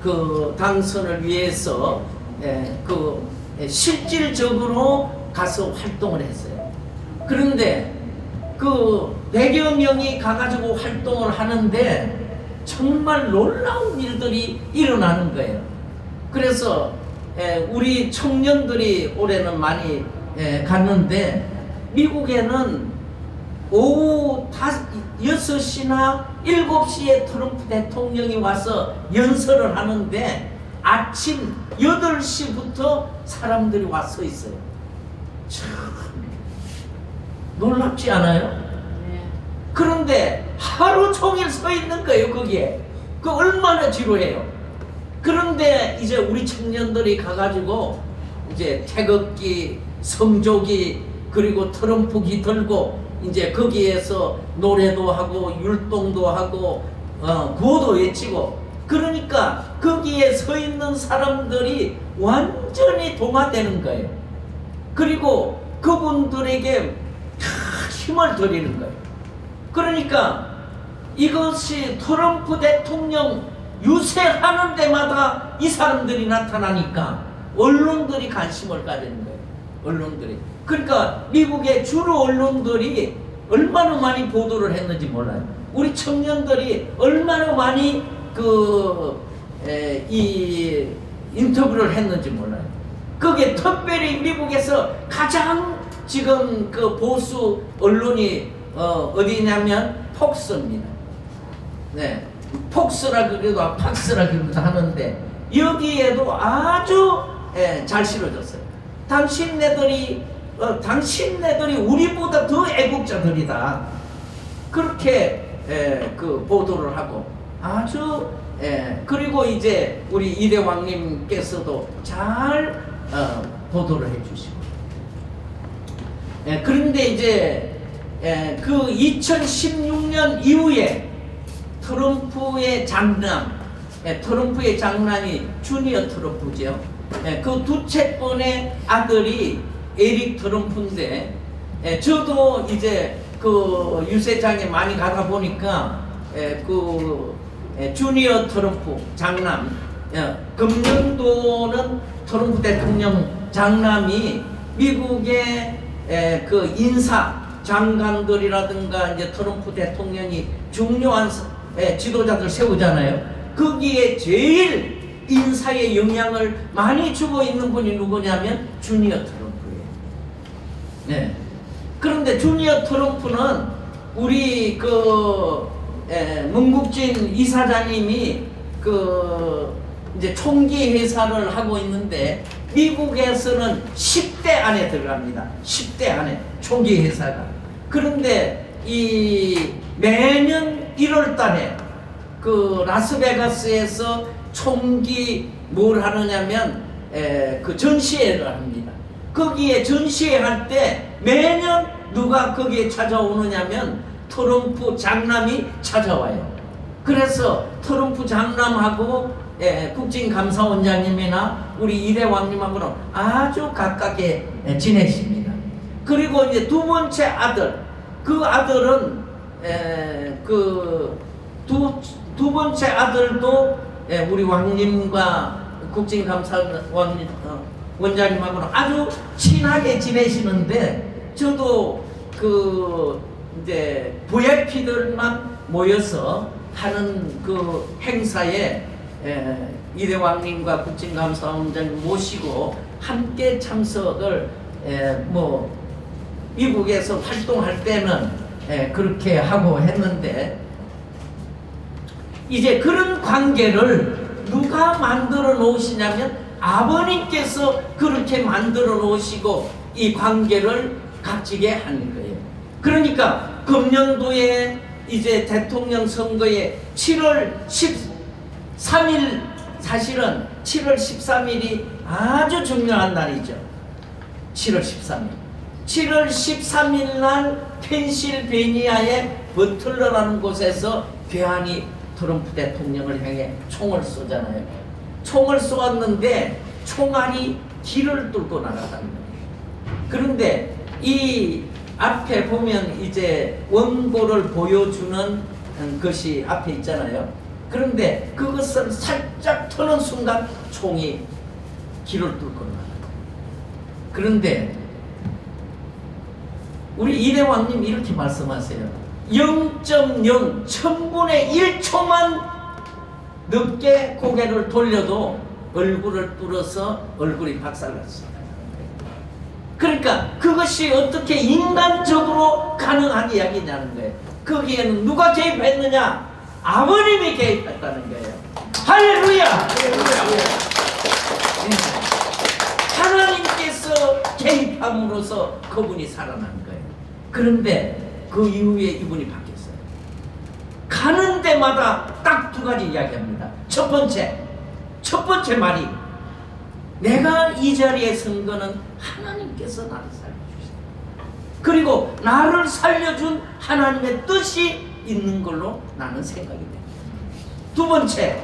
그 당선을 위해서 그 실질적으로 가서 활동을 했어요. 그런데 그 100여 명이 가가지고 활동을 하는데 정말 놀라운 일들이 일어나는 거예요. 그래서 우리 청년들이 올해는 많이 갔는데 미국에는 오후 6시나 7시에 트럼프 대통령이 와서 연설을 하는데 아침 8시부터 사람들이 와 서 있어요. 참 놀랍지 않아요? 네. 그런데 하루 종일 서 있는 거예요. 거기에 그 얼마나 지루해요. 그런데 이제 우리 청년들이 가가지고 이제 태극기, 성조기, 그리고 트럼프기 들고 이제 거기에서 노래도 하고 율동도 하고 구호도 외치고, 그러니까 거기에 서 있는 사람들이 완전히 동화되는 거예요. 그리고 그분들에게 다 힘을 드리는 거예요. 그러니까 이것이 트럼프 대통령 유세하는 데마다 이 사람들이 나타나니까 언론들이 관심을 가지는 거예요. 언론들이. 그러니까 미국의 주로 언론들이 얼마나 많이 보도를 했는지 몰라요. 우리 청년들이 얼마나 많이 이 인터뷰를 했는지 몰라요. 그게 특별히 미국에서 가장 지금 그 보수 언론이 어디냐면 폭스입니다. 네, 폭스라 그래도 팍스라 그래도 하는데 여기에도 아주 잘 실어졌어요. 당신네들이 우리보다 더 애국자들이다. 그렇게 그 보도를 하고 아주 그리고 이제 우리 이대왕님께서도 잘 보도를 해주시고 그런데 이제 그 2016년 이후에 트럼프의 장남이 주니어 트럼프죠. 그 두 채권의 아들이 에릭 트럼프인데 저도 이제 그 유세장에 많이 가다 보니까 그 주니어 트럼프 장남 금년도는 트럼프 대통령 장남이 미국의 그 인사 장관들이라든가 이제 트럼프 대통령이 중요한 지도자들 세우잖아요. 거기에 제일 인사에 영향을 많이 주고 있는 분이 누구냐면 주니어 트럼프예요. 네. 그런데 주니어 트럼프는 우리 그 문국진 이사장님이 그 이제 총기 회사를 하고 있는데 미국에서는 10대 안에 들어갑니다. 10대 안에 총기 회사가. 그런데 이 매년 1월 달에 그 라스베가스에서 총기 뭘 하느냐면 그 전시회를 합니다. 거기에 전시회 할 때 매년 누가 거기에 찾아오느냐면 트럼프 장남이 찾아와요. 그래서 트럼프 장남하고 국진감사원장님이나 우리 이대왕님하고는 아주 가깝게 지내십니다. 그리고 이제 두 번째 아들, 그 아들은 두 번째 아들도 우리 왕님과 국진감사원장님하고는 아주 친하게 지내시는데 저도 그 이제 VIP들만 모여서 하는 그 행사에 이대왕님과 국진감사원장님 모시고 함께 참석을 뭐 미국에서 활동할 때는 그렇게 하고 했는데 이제 그런 관계를 누가 만들어 놓으시냐면 아버님께서 그렇게 만들어 놓으시고 이 관계를 값지게 하는 거예요. 그러니까 금년도에 이제 대통령 선거에 7월 13일 사실은 7월 13일이 아주 중요한 날이죠. 7월 13일. 7월 13일 날 펜실베니아의 버틀러라는 곳에서 괴한이 트럼프 대통령을 향해 총을 쏘잖아요. 총을 쏘았는데 총알이 길을 뚫고 나갔다는 거예요. 그런데 이 앞에 보면 이제 원고를 보여주는 것이 앞에 있잖아요. 그런데 그것을 살짝 터는 순간 총이 길을 뚫고 나가요. 그런데 우리 이대왕님 이렇게 말씀하세요. 0.0 천분의 1초만 늦게 고개를 돌려도 얼굴을 뚫어서 얼굴이 박살났어. 그러니까 그것이 어떻게 인간적으로 가능한 이야기냐는 거예요. 거기에는 누가 개입했느냐? 아버님이 개입했다는 거예요. 할렐루야! 하나님께서 개입함으로써 그분이 살아난 거예요. 그런데 그 이후에 이분이 바뀌었어요. 가는 데마다 딱 두 가지 이야기합니다. 첫 번째 말이 내가 이 자리에 선 거는 하나님께서 나를 살려주셨다. 그리고 나를 살려준 하나님의 뜻이 있는 걸로 나는 생각이 됩니다. 두 번째,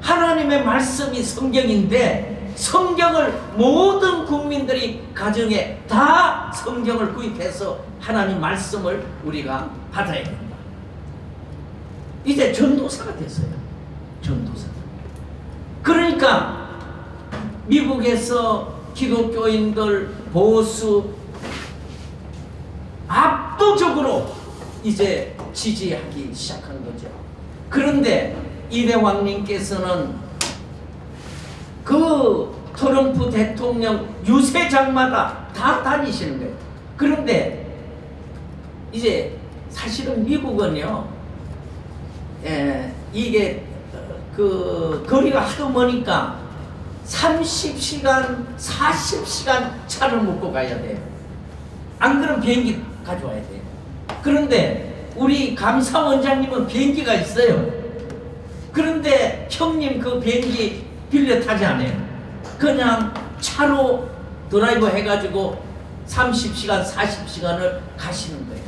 하나님의 말씀이 성경인데 성경을 모든 국민들이 가정에 다 성경을 구입해서 하나님 말씀을 우리가 받아야 된다. 이제 전도사가 됐어요. 전도사. 그러니까 미국에서 기독교인들 보수 압도적으로 이제 지지하기 시작한 거죠. 그런데 이대왕님께서는 그 트럼프 대통령 유세장마다 다 다니시는 거예요. 그런데 이제 사실은 미국은요, 이게 그 거리가 하도 머니까 30시간, 40시간 차를 몰고 가야 돼요. 안 그러면 비행기 가져와야 돼요. 그런데 우리 감사원장님은 비행기가 있어요. 그런데 형님 그 비행기 빌려 타지 않아요. 그냥 차로 드라이브 해가지고 30시간, 40시간을 가시는 거예요.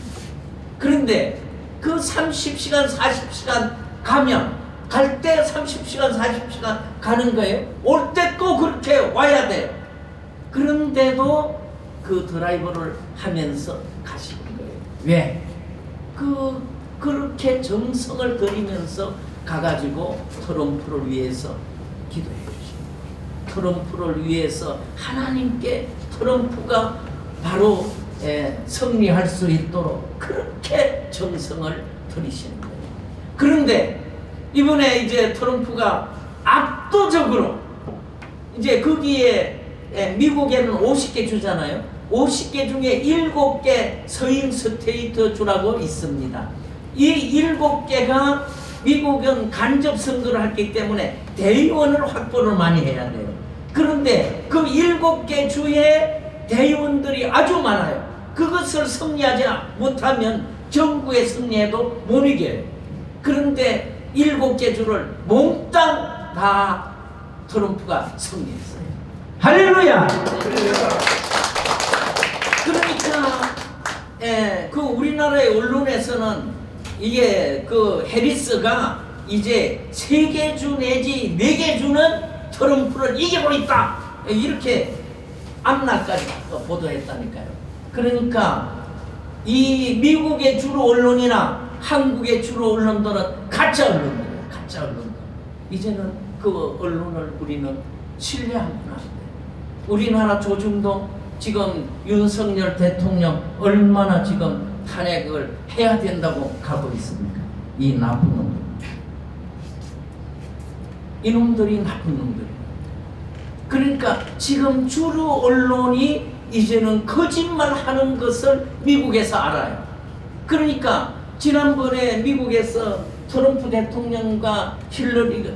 그런데 그 30시간, 40시간 가면 갈 때 30시간, 40시간 가는 거예요. 올 때 또 그렇게 와야 돼요. 그런데도 그 드라이브를 하면서 가시는 거예요. 왜? 그렇게 정성을 들이면서 가가지고 트럼프를 위해서 기도해 주십니다. 트럼프를 위해서 하나님께 트럼프가 바로 승리할 수 있도록 그렇게 정성을 들이시는 거예요. 그런데 이번에 이제 트럼프가 압도적으로 이제 거기에 미국에는 50개 주잖아요. 50개 중에 7개 서인 스테이트 주라고 있습니다. 이 7개가 미국은 간접 선거를 했기 때문에 대의원을 확보를 많이 해야 돼요. 그런데 그 7개 주에 대의원들이 아주 많아요. 그것을 승리하지 못하면 정부에 승리해도 못 이겨요. 그런데 7개 주를 몽땅 다 트럼프가 승리했어요. 할렐루야! 그러니까 그 우리나라의 언론에서는 이게 그 해리스가 이제 3개 주 내지 4개 주는 트럼프를 이기고 있다 이렇게 앞날까지 보도했다니까요. 그러니까 이 미국의 주로 언론이나 한국의 주로 언론들은 가짜 언론이에요. 가짜 언론들. 이제는 그 언론을 우리는 신뢰하면 안 돼요. 우리나라 조중동 지금 윤석열 대통령 얼마나 지금 탄핵을 해야 된다고 가고 있습니까? 이 나쁜 놈들. 이놈들이 나쁜 놈들. 그러니까 지금 주로 언론이 이제는 거짓말하는 것을 미국에서 알아요. 그러니까 지난번에 미국에서 트럼프 대통령과 힐러리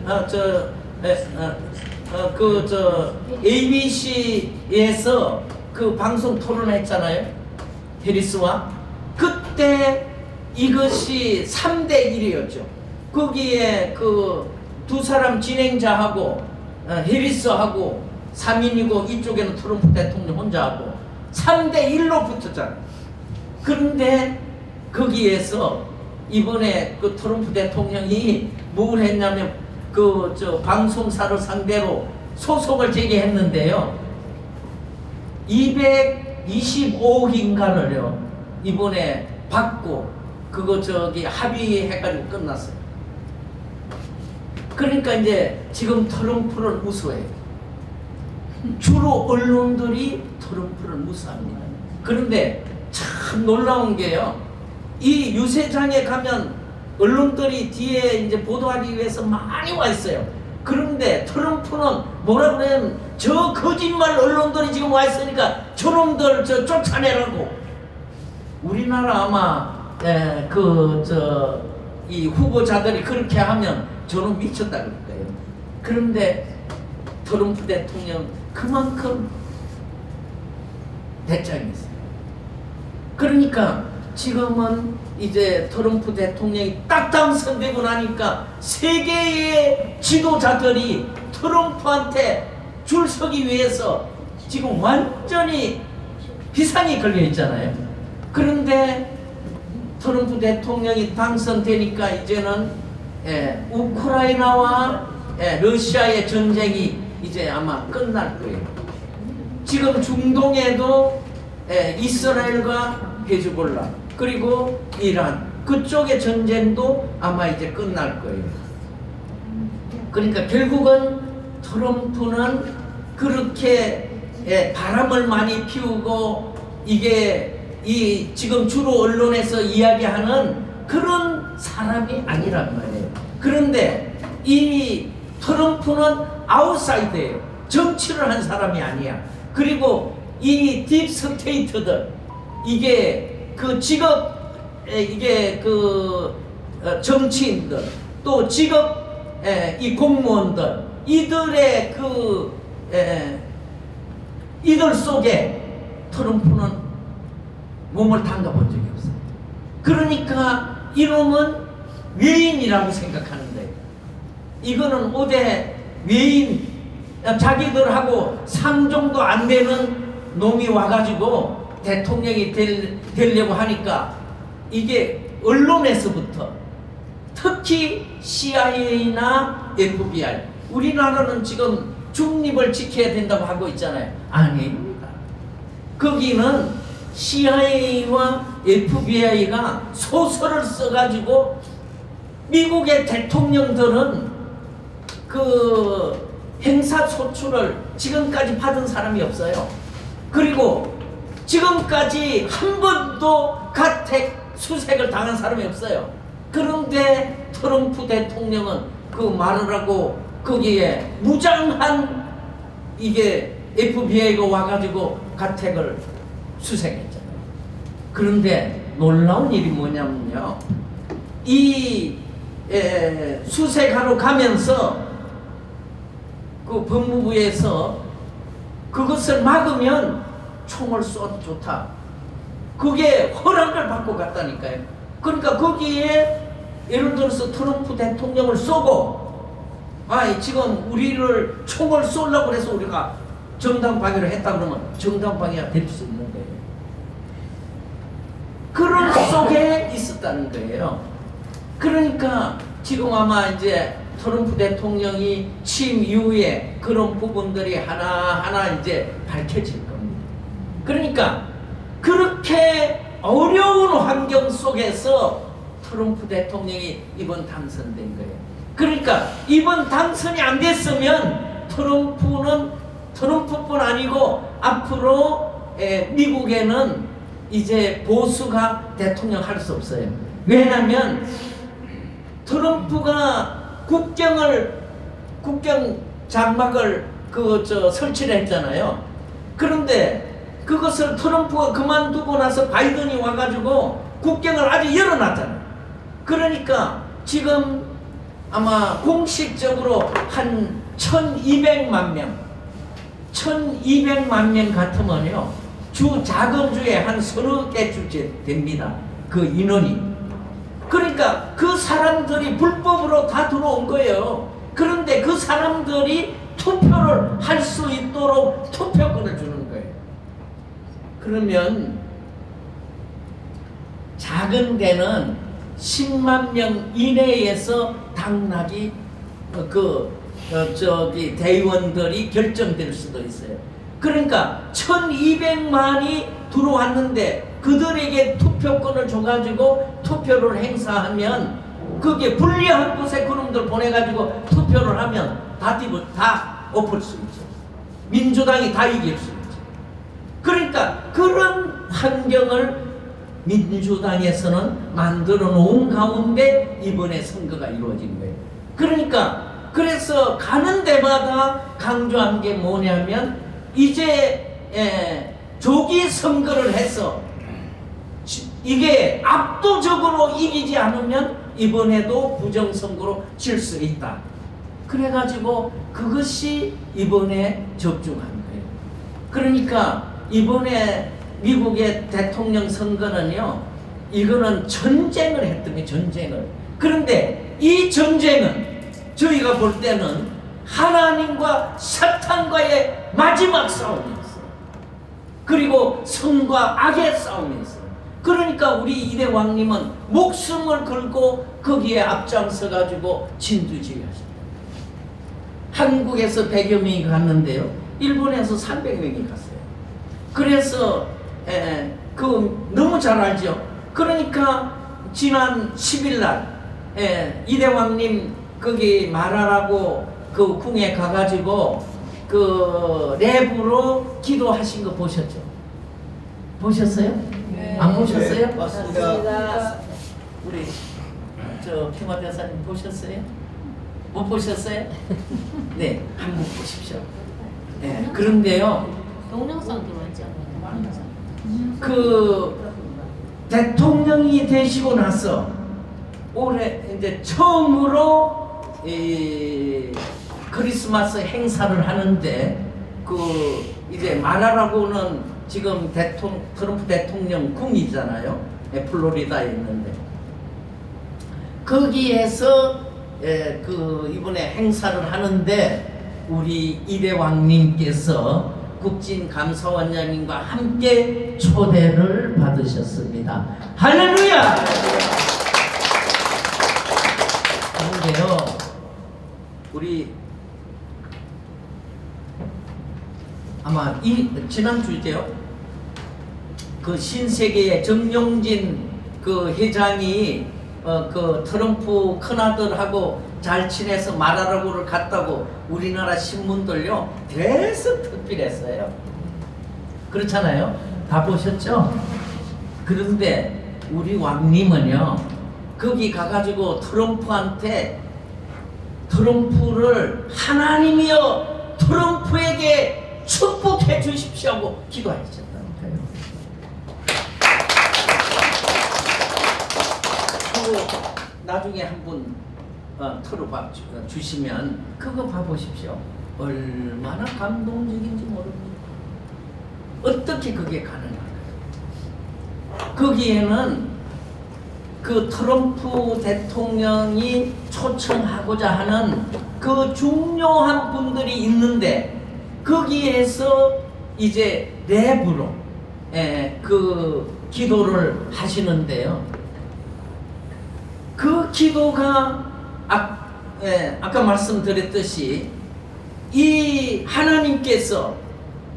ABC에서 그 방송 토론했잖아요. 해리스와. 그때 이것이 3대1이었죠. 거기에 그 두 사람 진행자하고 해리스하고 3인이고 이쪽에는 트럼프 대통령 혼자하고 3대1로 붙었잖아요. 그런데 거기에서 이번에 그 트럼프 대통령이 뭘 했냐면 그 방송사를 상대로 소송을 제기했는데요. 225억인가를요 이번에 받고 그거 합의해가지고 끝났어요. 그러니까 이제 지금 트럼프를 무서워해요. 주로 언론들이 트럼프를 무서워합니다. 그런데 참 놀라운 게요. 이 유세장에 가면 언론들이 뒤에 이제 보도하기 위해서 많이 와 있어요. 그런데 트럼프는 뭐라 그러냐면 저 거짓말 언론들이 지금 와 있으니까 저놈들 쫓아내라고. 우리나라 아마 이 후보자들이 그렇게 하면 저는 미쳤다 그럴 거예요. 그런데 트럼프 대통령 그만큼 배짱이 있어요. 그러니까 지금은 이제 트럼프 대통령이 딱 당선되고 나니까 세계의 지도자들이 트럼프한테 줄 서기 위해서 지금 완전히 비상이 걸려 있잖아요. 그런데 트럼프 대통령이 당선되니까 이제는 우크라이나와 러시아의 전쟁이 이제 아마 끝날 거예요. 지금 중동에도 이스라엘과 헤즈볼라 그리고 이란 그쪽의 전쟁도 아마 이제 끝날 거예요. 그러니까 결국은 트럼프는 그렇게 바람을 많이 피우고 이게 이 지금 주로 언론에서 이야기하는 그런 사람이 아니란 말이에요. 그런데 이 트럼프는 아웃사이더예요. 정치를 한 사람이 아니야. 그리고 이 딥스테이트들 이게 그 직업 이게 그 정치인들 또 직업 이 공무원들 이들의 이들 속에 트럼프는 몸을 담가본 적이 없어요. 그러니까 이놈은 외인이라고 생각하는데 이거는 오대 외인 자기들하고 상종도 안 되는 놈이 와가지고 대통령이 되려고 하니까 이게 언론에서부터 특히 CIA나 FBI 우리나라는 지금 중립을 지켜야 된다고 하고 있잖아요. 아닙니다. 거기는 CIA와 FBI가 소설을 써가지고 미국의 대통령들은 의사소출을 지금까지 받은 사람이 없어요. 그리고 지금까지 한 번도 가택 수색을 당한 사람이 없어요. 그런데 트럼프 대통령은 그 말을 하고 거기에 무장한 이게 FBI가 와가지고 가택을 수색했잖아요. 그런데 놀라운 일이 뭐냐면요, 이 수색하러 가면서 그 법무부에서 그것을 막으면 총을 쏘도 좋다, 그게 허락을 받고 갔다니까요. 그러니까 거기에 예를 들어서 트럼프 대통령을 쏘고, 지금 우리를 총을 쏘려고 해서 우리가 정당방위를 했다 그러면 정당방위가 될 수 있는 거예요. 그런 속에 있었다는 거예요. 그러니까 지금 아마 이제 트럼프 대통령이 취임 이후에 그런 부분들이 하나하나 이제 밝혀질 겁니다. 그러니까 그렇게 어려운 환경 속에서 트럼프 대통령이 이번 당선된 거예요. 그러니까 이번 당선이 안 됐으면 트럼프뿐 아니고 앞으로 미국에는 이제 보수가 대통령 할 수 없어요. 왜냐하면 트럼프가 국경 장막을 설치를 했잖아요. 그런데 그것을 트럼프가 그만두고 나서 바이든이 와가지고 국경을 아주 열어놨잖아요. 그러니까 지금 아마 공식적으로 한 1200만 명 같으면요, 작은 주에 한 서너 개 주째 됩니다. 그 인원이. 그러니까 그 사람들이 불법으로 다 들어온 거예요. 그런데 그 사람들이 투표를 할 수 있도록 투표권을 주는 거예요. 그러면 작은 데는 10만 명 이내에서 당락이 대의원들이 결정될 수도 있어요. 그러니까 1200만이 들어왔는데 그들에게 투표권을 줘가지고 투표를 행사하면, 그게 불리한 곳에 그놈들 보내가지고 투표를 하면 다 엎을 수 있죠. 민주당이 다 이길 수 있죠. 그러니까 그런 환경을 민주당에서는 만들어 놓은 가운데 이번에 선거가 이루어진 거예요. 그래서 가는 데마다 강조한 게 뭐냐면, 이제 조기 선거를 해서 이게 압도적으로 이기지 않으면 이번에도 부정선거로 질 수 있다. 그래가지고 그것이 이번에 적중한 거예요. 그러니까 이번에 미국의 대통령 선거는요, 이거는 전쟁을 했던 거예요. 전쟁을. 그런데 이 전쟁은 저희가 볼 때는 하나님과 사탄과의 마지막 싸움이었어요. 그리고 성과 악의 싸움이었어요. 그러니까 우리 이대왕님은 목숨을 걸고 거기에 앞장서 가지고 진두지휘하셨다. 한국에서 100여 명이 갔는데요, 일본에서 300명이 갔어요. 그래서 너무 잘 알죠. 그러니까 지난 10일 날 이대왕님 거기 말하라고 그 궁에 가가지고 그 랩으로 기도하신 거 보셨죠? 보셨어요? 네. 안 보셨어요? 네, 맞습니다. 우리 평화대사님 보셨어요? 못 보셨어요? 네, 한번 보십시오. 네, 그런데요, 동영상 들어왔지 않나요? 그 대통령이 되시고 나서 올해 이제 처음으로 이 크리스마스 행사를 하는데, 그 이제 말하라고는 지금 트럼프 대통령 궁이잖아요. 플로리다에 있는데 거기에서 그 이번에 행사를 하는데 우리 이대왕님께서 국진감사원장님과 함께 초대를 받으셨습니다. 할렐루야! 그런데요, 우리 아마 지난주죠, 그 신세계의 정용진 그 회장이 그 트럼프 큰아들하고 잘 지내서 마라라고를 갔다고 우리나라 신문들요 대서 특필했어요. 그렇잖아요. 다 보셨죠? 그런데 우리 왕님은요 거기 가가지고 트럼프를 하나님이여 트럼프에게 축복해 주십시오 하고 기도하셨다는 거예요. 나중에 한번 틀어봐 주시면 그거 봐보십시오. 얼마나 감동적인지 모릅니다. 어떻게 그게 가능할까요? 거기에는 그 트럼프 대통령이 초청하고자 하는 그 중요한 분들이 있는데 거기에서 이제 랩으로 그 기도를 하시는데요. 그 기도가 아까 말씀드렸듯이 이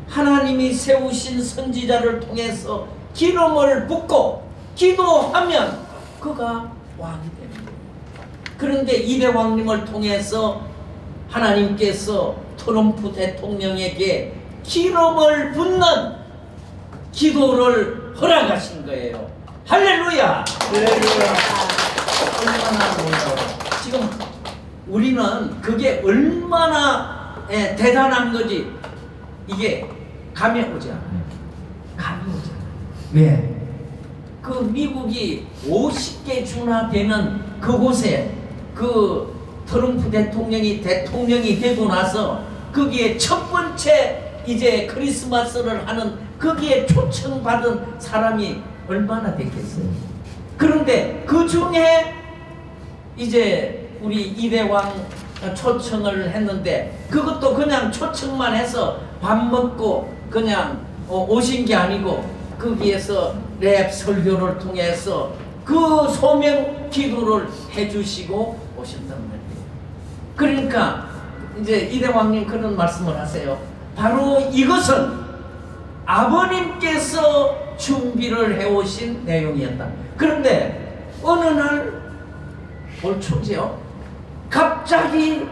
하나님이 세우신 선지자를 통해서 기름을 붓고 기도하면 그가 왕이 되는 거예요. 그런데 이대 왕님을 통해서 하나님께서 트럼프 대통령에게 기름을 붓는 기도를 허락하신 거예요. 할렐루야! 얼마나 놀라워요. 지금 우리는 그게 얼마나 대단한 거지 이게 감이 오지 않아요. 감이 오지 않아요. 왜? 그 미국이 50개 주나 되는 그곳에 그 트럼프 대통령이 되고 나서 거기에 첫 번째 이제 크리스마스를 하는 거기에 초청받은 사람이 얼마나 됐겠어요. 그런데 그 중에 이제 우리 이대왕 초청을 했는데 그것도 그냥 초청만 해서 밥 먹고 그냥 오신 게 아니고 거기에서 랩 설교를 통해서 그 소명 기도를 해주시고 오셨단 말이에요. 그러니까 이제 이대왕님 그런 말씀을 하세요. 바로 이것은 아버님께서 준비를 해오신 내용이었다. 그런데 어느 날 올 초지요 갑자기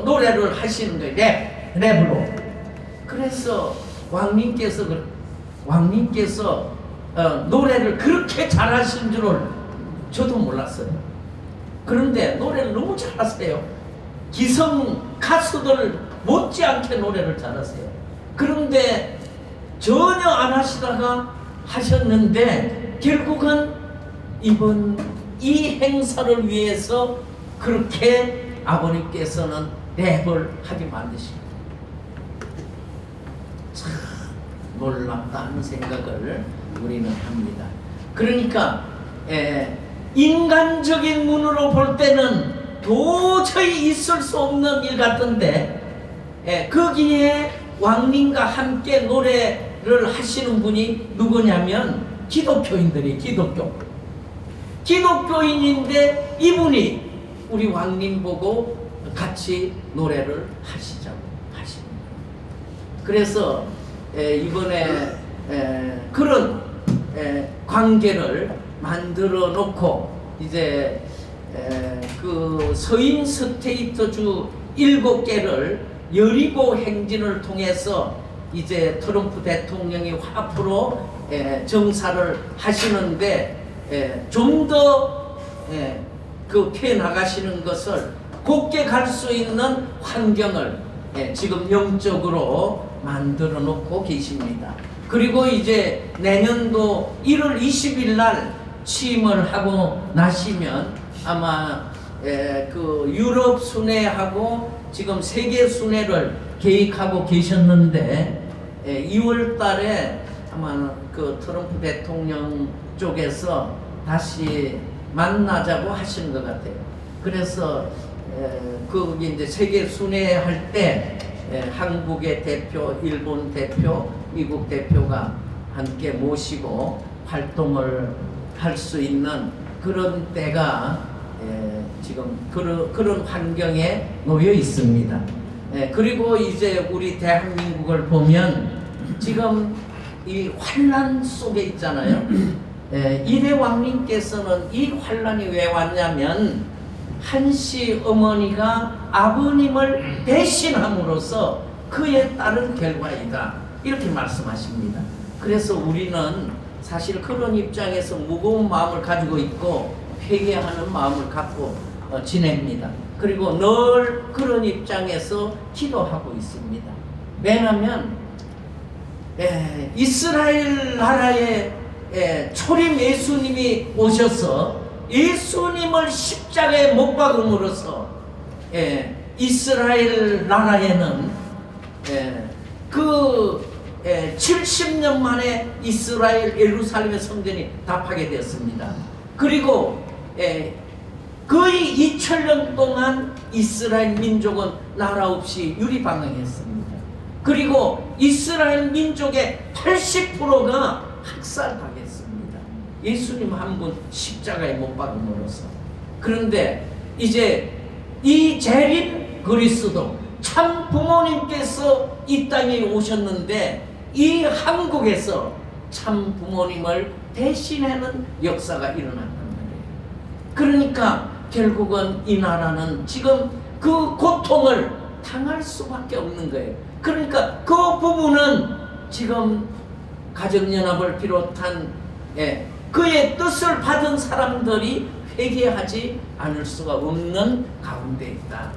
노래를 하시는 거예요. 랩으로. 그래서 왕님께서 노래를 그렇게 잘하신 줄을 저도 몰랐어요. 그런데 노래를 너무 잘하세요. 기성 가수들 못지않게 노래를 잘하세요. 그런데 전혀 안 하시다가 하셨는데 결국은 이번 이 행사를 위해서 그렇게 아버님께서는 랩을 하게 만드십니다. 참 놀랍다는 생각을 우리는 합니다. 그러니까 인간적인 눈으로 볼 때는 도저히 있을 수 없는 일 같은데 거기에 왕님과 함께 노래를 하시는 분이 누구냐면 기독교인인데 이분이 우리 왕님 보고 같이 노래를 하시자고 하시는 거예요. 그래서 이번에 그런 관계를 만들어 놓고 이제 그 서인 스테이트주 7개를 여리고 행진을 통해서 이제 트럼프 대통령이 앞으로 정사를 하시는데 좀 더 그 피해 나가시는 것을 곱게 갈 수 있는 환경을 지금 영적으로 만들어 놓고 계십니다. 그리고 이제 내년도 1월 20일 날 취임을 하고 나시면 아마 그 유럽 순회하고 지금 세계 순회를 계획하고 계셨는데 2월 달에 아마 그 트럼프 대통령 쪽에서 다시 만나자고 하시는 것 같아요. 그래서 그 이제 세계 순회할 때 한국의 대표, 일본 대표, 미국 대표가 함께 모시고 활동을 할 수 있는 그런 때가 지금 그런 환경에 놓여 있습니다. 그리고 이제 우리 대한민국을 보면 지금 이 환란 속에 있잖아요. 이대 왕님께서는 이 환란이 왜 왔냐면 한시 어머니가 아버님을 대신함으로써 그에 따른 결과이다, 이렇게 말씀하십니다. 그래서 우리는 사실 그런 입장에서 무거운 마음을 가지고 있고 회개하는 마음을 갖고 지냅니다. 그리고 늘 그런 입장에서 기도하고 있습니다. 왜냐하면 이스라엘 나라에 초림 예수님이 오셔서 예수님을 십자가에 못 박음으로써 이스라엘 나라에는 그 70년 만에 이스라엘 예루살렘의 성전이 다 파괴되었습니다. 그리고 거의 2000년 동안 이스라엘 민족은 나라 없이 유리방황했습니다. 그리고 이스라엘 민족의 80%가 학살당했습니다. 예수님 한 분 십자가에 못 박음으로써. 그런데 이제 이 재림 그리스도 참 부모님께서 이 땅에 오셨는데 이 한국에서 참 부모님을 대신하는 역사가 일어났단 말이에요. 그러니까 결국은 이 나라는 지금 그 고통을 당할 수밖에 없는 거예요. 그러니까 그 부분은 지금 가정연합을 비롯한 그의 뜻을 받은 사람들이 회개하지 않을 수가 없는 가운데 있다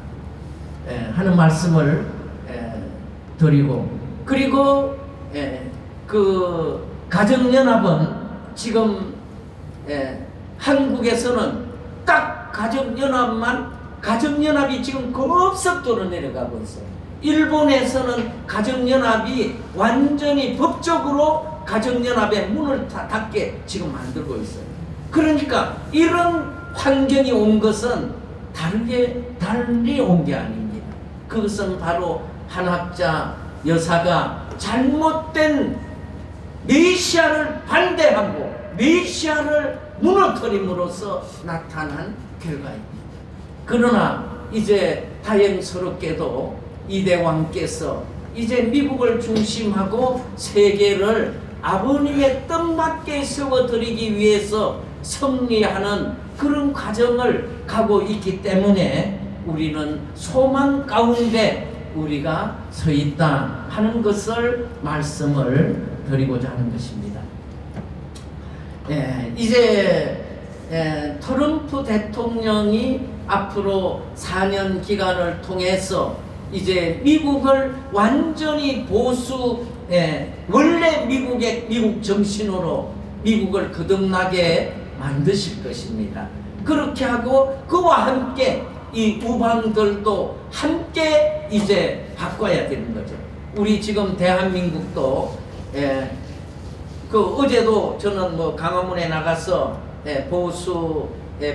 하는 말씀을 드리고, 그리고 그 가정연합은 지금 한국에서는 딱 가정연합이 지금 급속도로 내려가고 있어요. 일본에서는 가정연합이 완전히 법적으로 가정연합의 문을 닫게 지금 만들고 있어요. 그러니까 이런 환경이 온 것은 달리 온 게 아닙니다. 그것은 바로 한학자 여사가 잘못된 메시아를 반대하고 메시아를 무너뜨림으로써 나타난 결과입니다. 그러나 이제 다행스럽게도 이대왕께서 이제 미국을 중심하고 세계를 아버님의 뜻맞게 세워드리기 위해서 승리하는 그런 과정을 가고 있기 때문에 우리는 소망 가운데 우리가 서 있다 하는 것을 말씀을 드리고자 하는 것입니다. 이제 트럼프 대통령이 앞으로 4년 기간을 통해서 이제 미국을 완전히 보수, 원래 미국 정신으로 미국을 거듭나게 만드실 것입니다. 그렇게 하고 그와 함께 이 우방들도 함께 이제 바꿔야 되는 거죠. 우리 지금 대한민국도 그 어제도 저는 뭐 강화문에 나가서 보수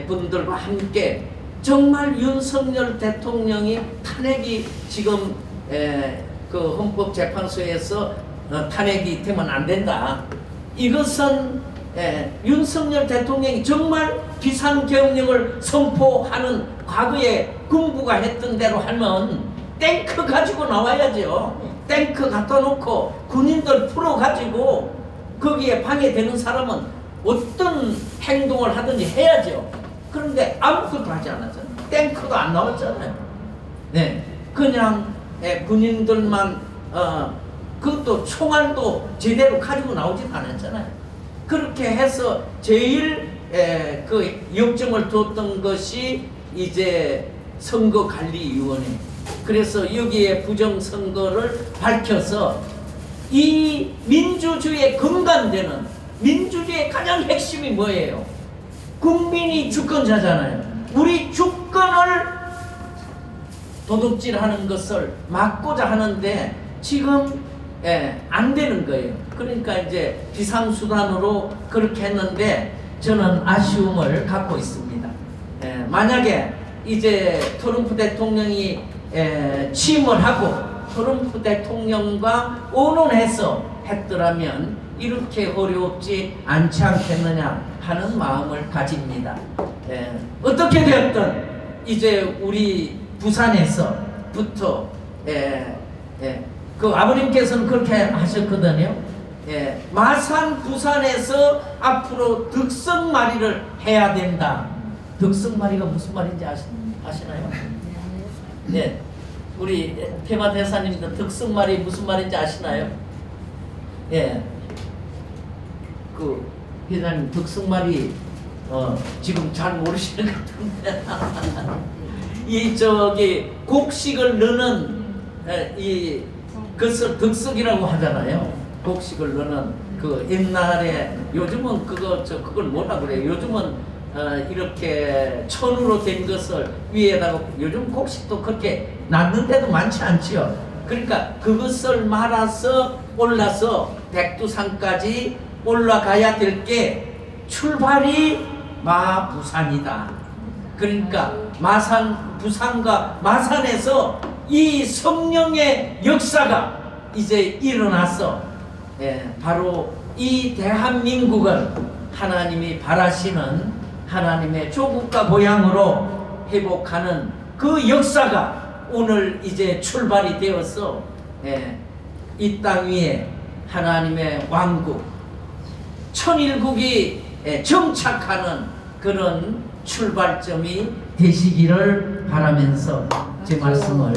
분들과 함께 정말 윤석열 대통령이 탄핵이 지금 그 헌법재판소에서 탄핵이 되면 안 된다. 이것은 윤석열 대통령이 정말 비상경영을 선포하는 과거에 군부가 했던 대로 하면 탱크 가지고 나와야죠. 탱크 갖다 놓고 군인들 풀어가지고 거기에 방해되는 사람은 어떤 행동을 하든지 해야죠. 그런데 아무것도 하지 않았잖아요. 탱크도 안 나왔잖아요. 그냥 군인들만 그것도 총알도 제대로 가지고 나오진 않았잖아요. 그렇게 해서 제일 그 역점을 뒀던 것이 이제 선거관리위원회. 그래서 여기에 부정선거를 밝혀서 이 민주주의의 근간되는 민주주의의 가장 핵심이 뭐예요? 국민이 주권자잖아요. 우리 주권을 도둑질하는 것을 막고자 하는데 지금 안 되는 거예요. 그러니까 이제 비상수단으로 그렇게 했는데 저는 아쉬움을 갖고 있습니다. 만약에 이제 트럼프 대통령이 취임을 하고 트럼프 대통령과 의논해서 했더라면 이렇게 어렵지 않지 않겠느냐 하는 마음을 가집니다. 어떻게 되었든 이제 우리 부산에서부터 그 아버님께서는 그렇게 하셨거든요. 예, 마산 부산에서 앞으로 득성마리를 해야 된다. 득성마리가 무슨 말인지 아시나요? 네, 우리 테마 대사님도 득성말이 무슨 말인지 아시나요? 예, 그 회장님 득성말이 지금 잘 모르시는 것 같은데 이 저기 곡식을 넣는 이 그것을 득석이라고 하잖아요. 곡식을 넣는 그 옛날에 요즘은 그걸 뭐라 그래요? 요즘은 이렇게 천으로 된 것을 위에다가 요즘 곡식도 그렇게 낳는데도 많지 않지요. 그러니까 그것을 말아서 올라서 백두산까지 올라가야 될 게 출발이 마부산이다. 그러니까 부산과 마산에서 이 성령의 역사가 이제 일어났어. 예, 바로 이 대한민국을 하나님이 바라시는 하나님의 조국과 고향으로 회복하는 그 역사가 오늘 이제 출발이 되어서 이 땅 위에 하나님의 왕국 천일국이 정착하는 그런 출발점이 되시기를 바라면서 제 말씀을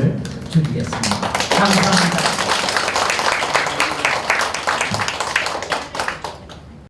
드리겠습니다. 감사합니다.